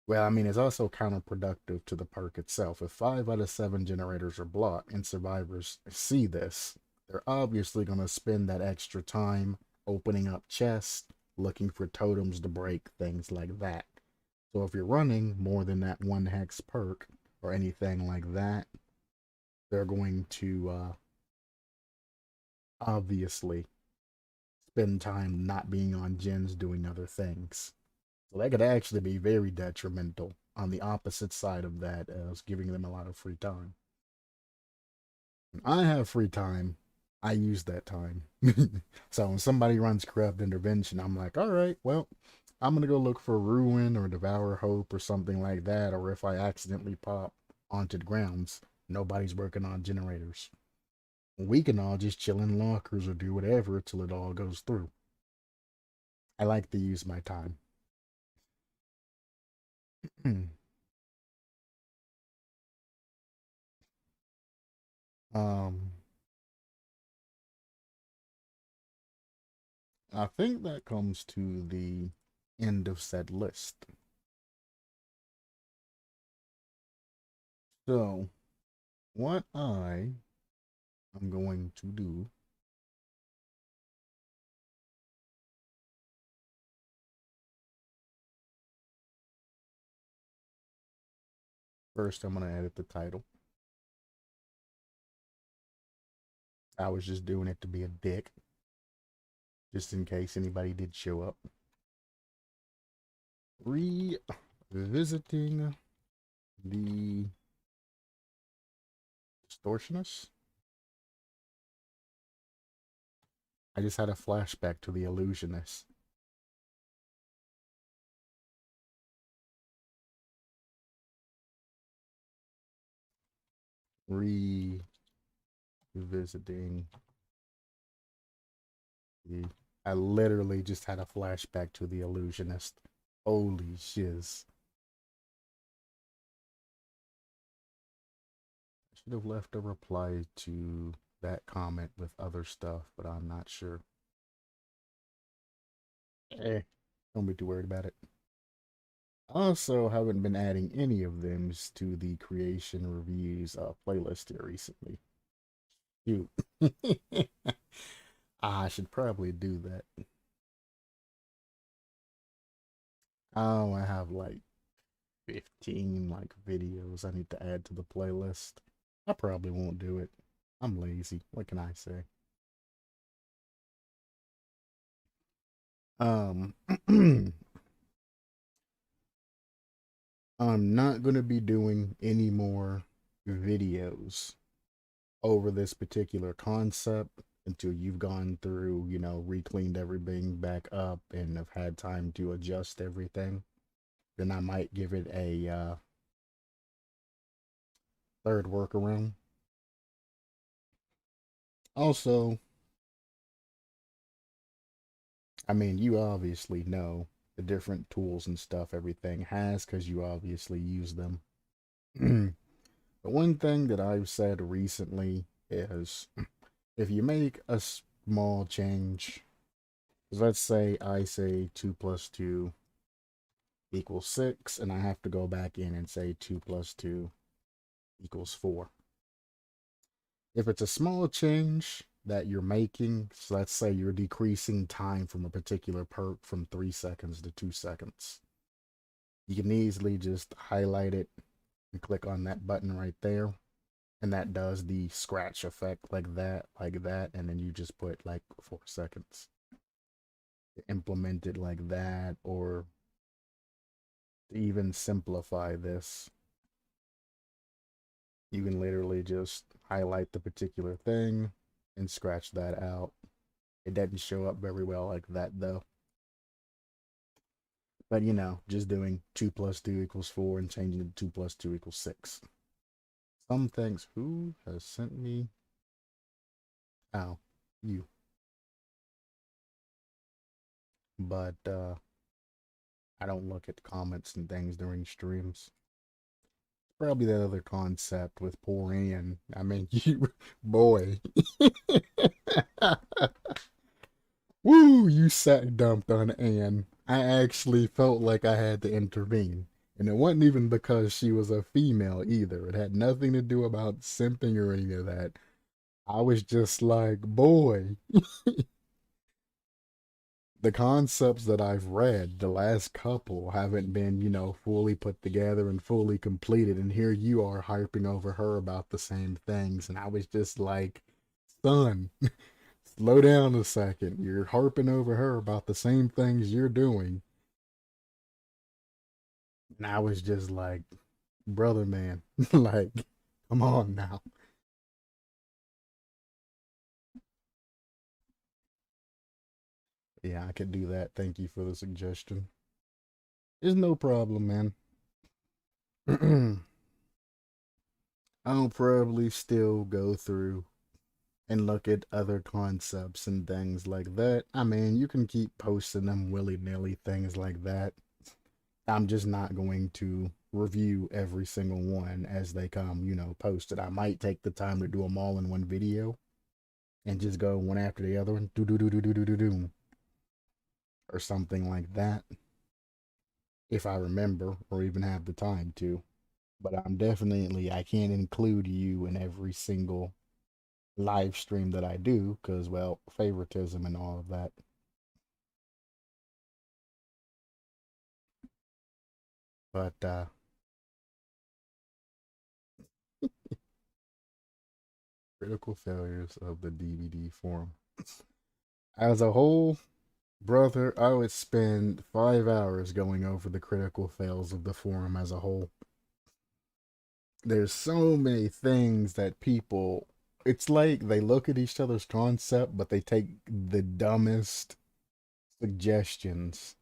A: it's also counterproductive to the perk itself. If 5 out of 7 generators are blocked and survivors see this, they're obviously going to spend that extra time opening up chests, looking for totems to break, things like that. So if you're running more than that one hex perk or anything like that, they're going to obviously spend time not being on gens doing other things. So that could actually be very detrimental on the opposite side of that as giving them a lot of free time. When I have free time, I use that time. So when somebody runs corrupt intervention, I'm like, all right, well, I'm gonna go look for ruin or devour hope or something like that. Or if I accidentally pop haunted grounds, nobody's working on generators. We can all just chill in lockers or do whatever till it all goes through. I like to use my time. um, I think that comes to the end of said list. So, what I am going to do, first, I'm going to edit the title. I was just doing it to be a dick, just in case anybody did show up. Revisiting the Distortionist. I just had a flashback to the Illusionist. Revisiting the. I literally just had a flashback to the Illusionist. Holy shiz. I should have left a reply to that comment with other stuff, but I'm not sure. Don't be too worried about it. Also, haven't been adding any of them to the creation reviews playlist here recently. Shoot. I should probably do that. Oh, I have like 15 videos I need to add to the playlist. I probably won't do it. I'm lazy. What can I say? Um I'm not going to be doing any more videos over this particular concept until you've gone through, recleaned everything back up and have had time to adjust everything. Then I might give it a third workaround. Also, you obviously know the different tools and stuff everything has because you obviously use them. But one thing that I've said recently is if you make a small change, let's say I say 2 plus 2 equals 6, and I have to go back in and say 2 plus 2 equals 4. If it's a small change that you're making, so let's say you're decreasing time from a particular perk from 3 seconds to 2 seconds, you can easily just highlight it and click on that button right there. And that does the scratch effect like that, and then you just put like 4 seconds. Implement it like that, or to even simplify this, you can literally just highlight the particular thing and scratch that out. It doesn't show up very well like that though. But just doing 2 plus 2 equals 4 and changing it to 2 plus 2 equals 6. Some things, who has sent me? Oh, you. But I don't look at comments and things during streams. Probably that other concept with poor Ian. I mean, you, boy. Woo, you sack dumped on Anne. I actually felt like I had to intervene. And it wasn't even because she was a female either. It had nothing to do about simping or any of that. I was just like, boy, the concepts that I've read, the last couple, haven't been, fully put together and fully completed. And here you are harping over her about the same things. And I was just like, son, slow down a second. You're harping over her about the same things you're doing. And I was just like, brother, man, like, come on now. Yeah, I could do that. Thank you for the suggestion. It's no problem, man. I'll probably still go through and look at other concepts and things like that. I mean, you can keep posting them willy nilly, things like that. I'm just not going to review every single one as they come, posted. I might take the time to do them all in one video and just go one after the other one, do do do do do do do do, or something like that, if I remember or even have the time to. But I can't include you in every single live stream that I do because, well, favoritism and all of that. But critical failures of the DVD forum. As a whole, brother, I would spend 5 hours going over the critical fails of the forum as a whole. There's so many things that people. It's like they look at each other's concept, but they take the dumbest suggestions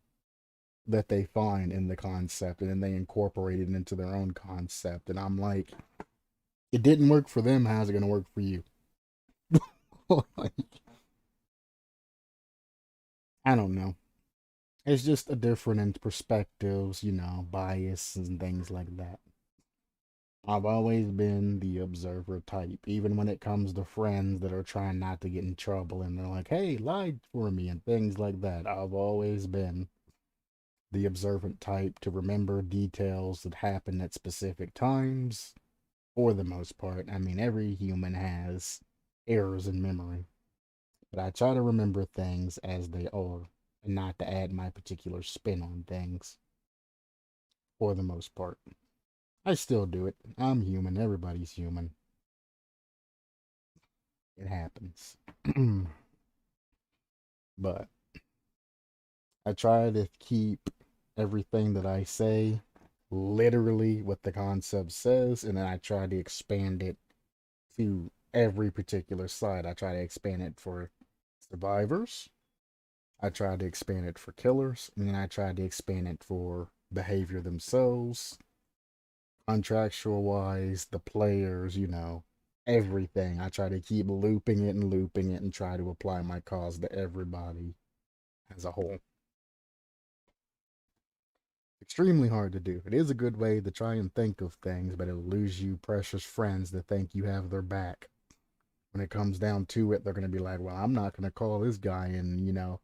A: that they find in the concept and then they incorporate it into their own concept. And I'm like, it didn't work for them. How's it going to work for you? Like, I don't know. It's just a different in perspectives, bias and things like that. I've always been the observer type, even when it comes to friends that are trying not to get in trouble and they're like, hey, lie for me and things like that. I've always been the observant type to remember details that happen at specific times, for the most part. I mean, every human has errors in memory, but I try to remember things as they are and not to add my particular spin on things, for the most part. I still do it. I'm human. Everybody's human. It happens. But I try to keep everything that I say literally what the concept says, and then I try to expand it to every particular side. I try to expand it for survivors. I try to expand it for killers, and then I try to expand it for behavior themselves, contractual wise, the players, everything. I try to keep looping it and try to apply my cause to everybody as a whole. Extremely hard to do. It is a good way to try and think of things, but it'll lose you precious friends that think you have their back. When it comes down to it, they're going to be like, well, I'm not going to call this guy, and,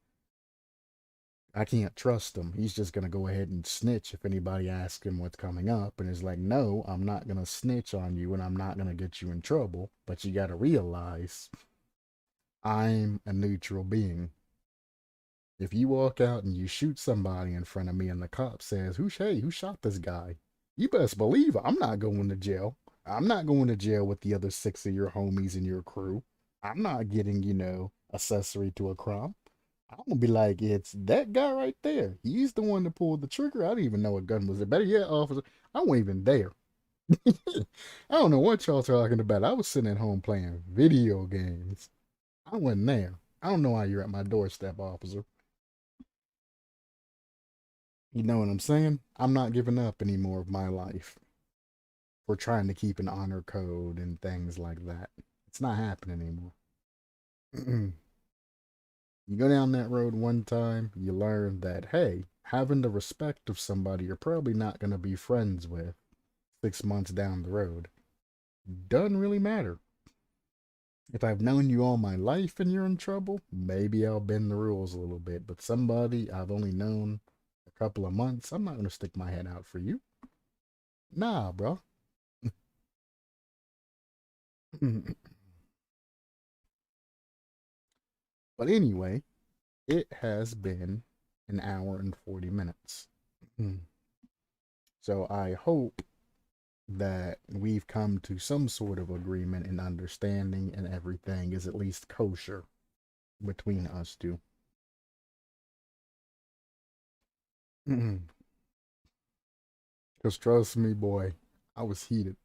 A: I can't trust him. He's just going to go ahead and snitch if anybody asks him what's coming up. And it's like, no, I'm not going to snitch on you and I'm not going to get you in trouble. But you got to realize I'm a neutral being. If you walk out and you shoot somebody in front of me and the cop says, hey, who shot this guy? You best believe I'm not going to jail. I'm not going to jail with the other six of your homies in your crew. I'm not getting, accessory to a crime. I'm gonna be like, it's that guy right there. He's the one that pulled the trigger. I didn't even know a gun was there. Better yet, officer, I wasn't even there. I don't know what y'all talking about. I was sitting at home playing video games. I wasn't there. I don't know why you're at my doorstep, officer. You know what I'm saying? I'm not giving up any more of my life for trying to keep an honor code and things like that. It's not happening anymore. You go down that road one time, you learn that, hey, having the respect of somebody you're probably not going to be friends with 6 months down the road doesn't really matter. If I've known you all my life and you're in trouble, maybe I'll bend the rules a little bit. But somebody I've only known a couple of months, I'm not going to stick my head out for you. Nah, bro. But anyway, it has been an hour and 40 minutes. So I hope that we've come to some sort of agreement and understanding, and everything is at least kosher between us two. Because trust me, boy, I was heated.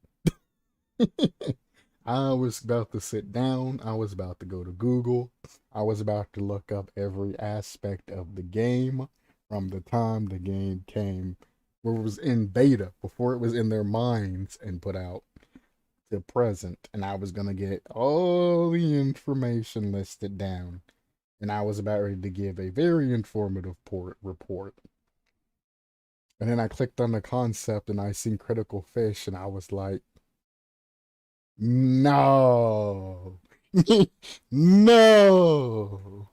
A: I was about to sit down. I was about to go to Google. I was about to look up every aspect of the game from the time the game came, where it was in beta, before it was in their minds and put out, to present. And I was going to get all the information listed down. And I was about ready to give a very informative report. And then I clicked on the concept and I seen critical fish, and I was like, no. No.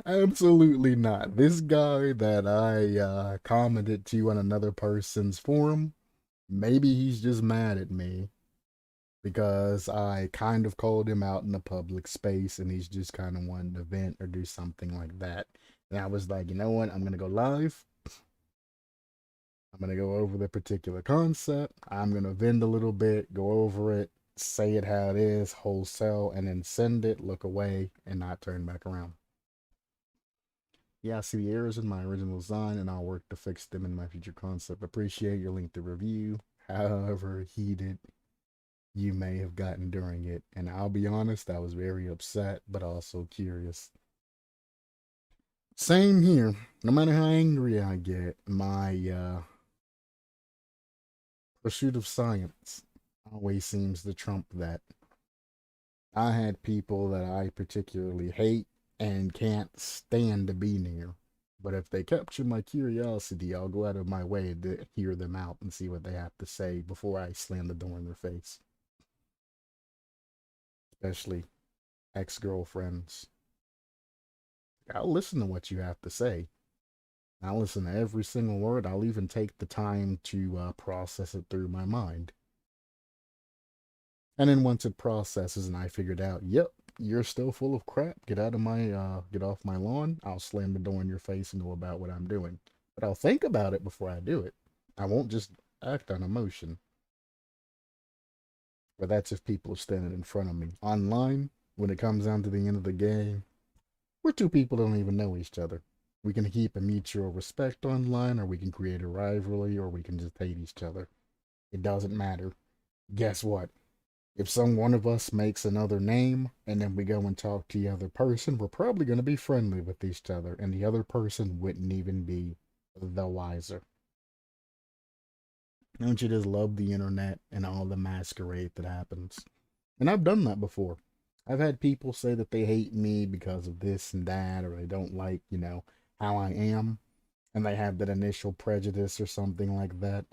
A: Absolutely not. This guy that I commented to on another person's forum, maybe he's just mad at me because I kind of called him out in a public space and he's just kind of wanting to vent or do something like that. And I was like, you know what? I'm going to go live. I'm going to go over the particular concept. I'm going to vent a little bit, go over it, say it how it is, wholesale, and then send it, look away, and not turn back around. Yeah, I see the errors in my original design, and I'll work to fix them in my future concept. Appreciate your lengthy review, however heated you may have gotten during it. And I'll be honest, I was very upset, but also curious. Same here. No matter how angry I get, my pursuit of science always seems to trump that. I had people that I particularly hate and can't stand to be near. But if they capture my curiosity, I'll go out of my way to hear them out and see what they have to say before I slam the door in their face. Especially ex girlfriends. I'll listen to what you have to say. I'll listen to every single word. I'll even take the time to process it through my mind. And then once it processes and I figured out, yep, you're still full of crap. Get off my lawn. I'll slam the door in your face and go about what I'm doing. But I'll think about it before I do it. I won't just act on emotion. But that's if people are standing in front of me. Online, when it comes down to the end of the game, we're two people that don't even know each other. We can keep a mutual respect online, or we can create a rivalry, or we can just hate each other. It doesn't matter. Guess what? If some one of us makes another name and then we go and talk to the other person, we're probably going to be friendly with each other, and the other person wouldn't even be the wiser. Don't you just love the internet and all the masquerade that happens? And I've done that before. I've had people say that they hate me because of this and that, or they don't like, how I am, and they have that initial prejudice or something like that.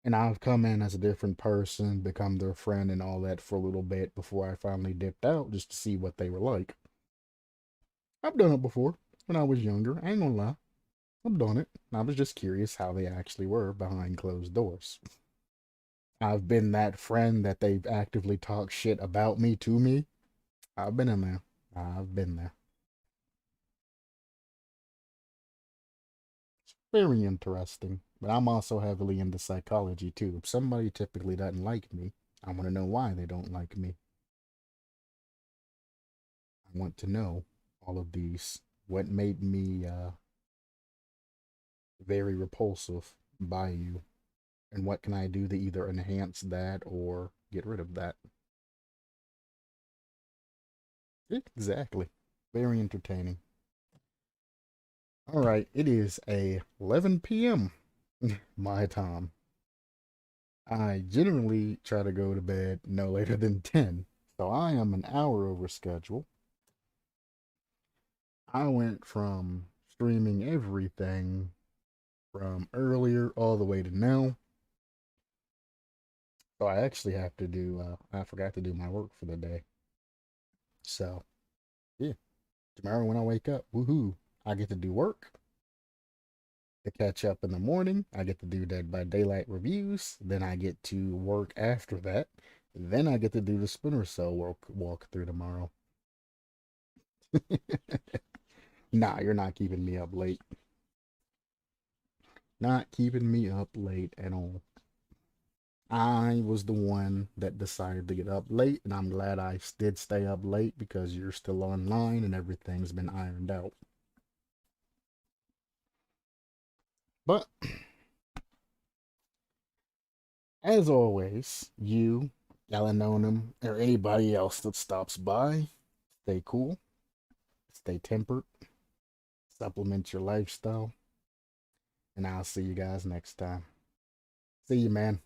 A: And I've come in as a different person, become their friend and all that for a little bit before I finally dipped out just to see what they were like. I've done it before when I was younger. I ain't gonna lie. I've done it. I was just curious how they actually were behind closed doors. I've been that friend that they've actively talked shit about me to me. I've been in there. I've been there. Very interesting. But I'm also heavily into psychology too. If somebody typically doesn't like me, I want to know why they don't like me. I want to know all of these. What made me very repulsive by you? And what can I do to either enhance that or get rid of that? Exactly. Very entertaining. All right, it is a 11 p.m. my time. I generally try to go to bed no later than 10, so I am an hour over schedule. I went from streaming everything from earlier all the way to now. So I actually have to do, I forgot to do my work for the day. So, yeah, tomorrow when I wake up, woohoo, I get to do work to catch up in the morning. I get to do Dead by Daylight reviews. Then I get to work after that. Then I get to do the Splinter Cell walk through tomorrow. Nah, you're not keeping me up late. Not keeping me up late at all. I was the one that decided to get up late, and I'm glad I did stay up late because you're still online and everything's been ironed out. But as always, you, Alanonum, or anybody else that stops by, stay cool, stay tempered, supplement your lifestyle, and I'll see you guys next time. See you, man.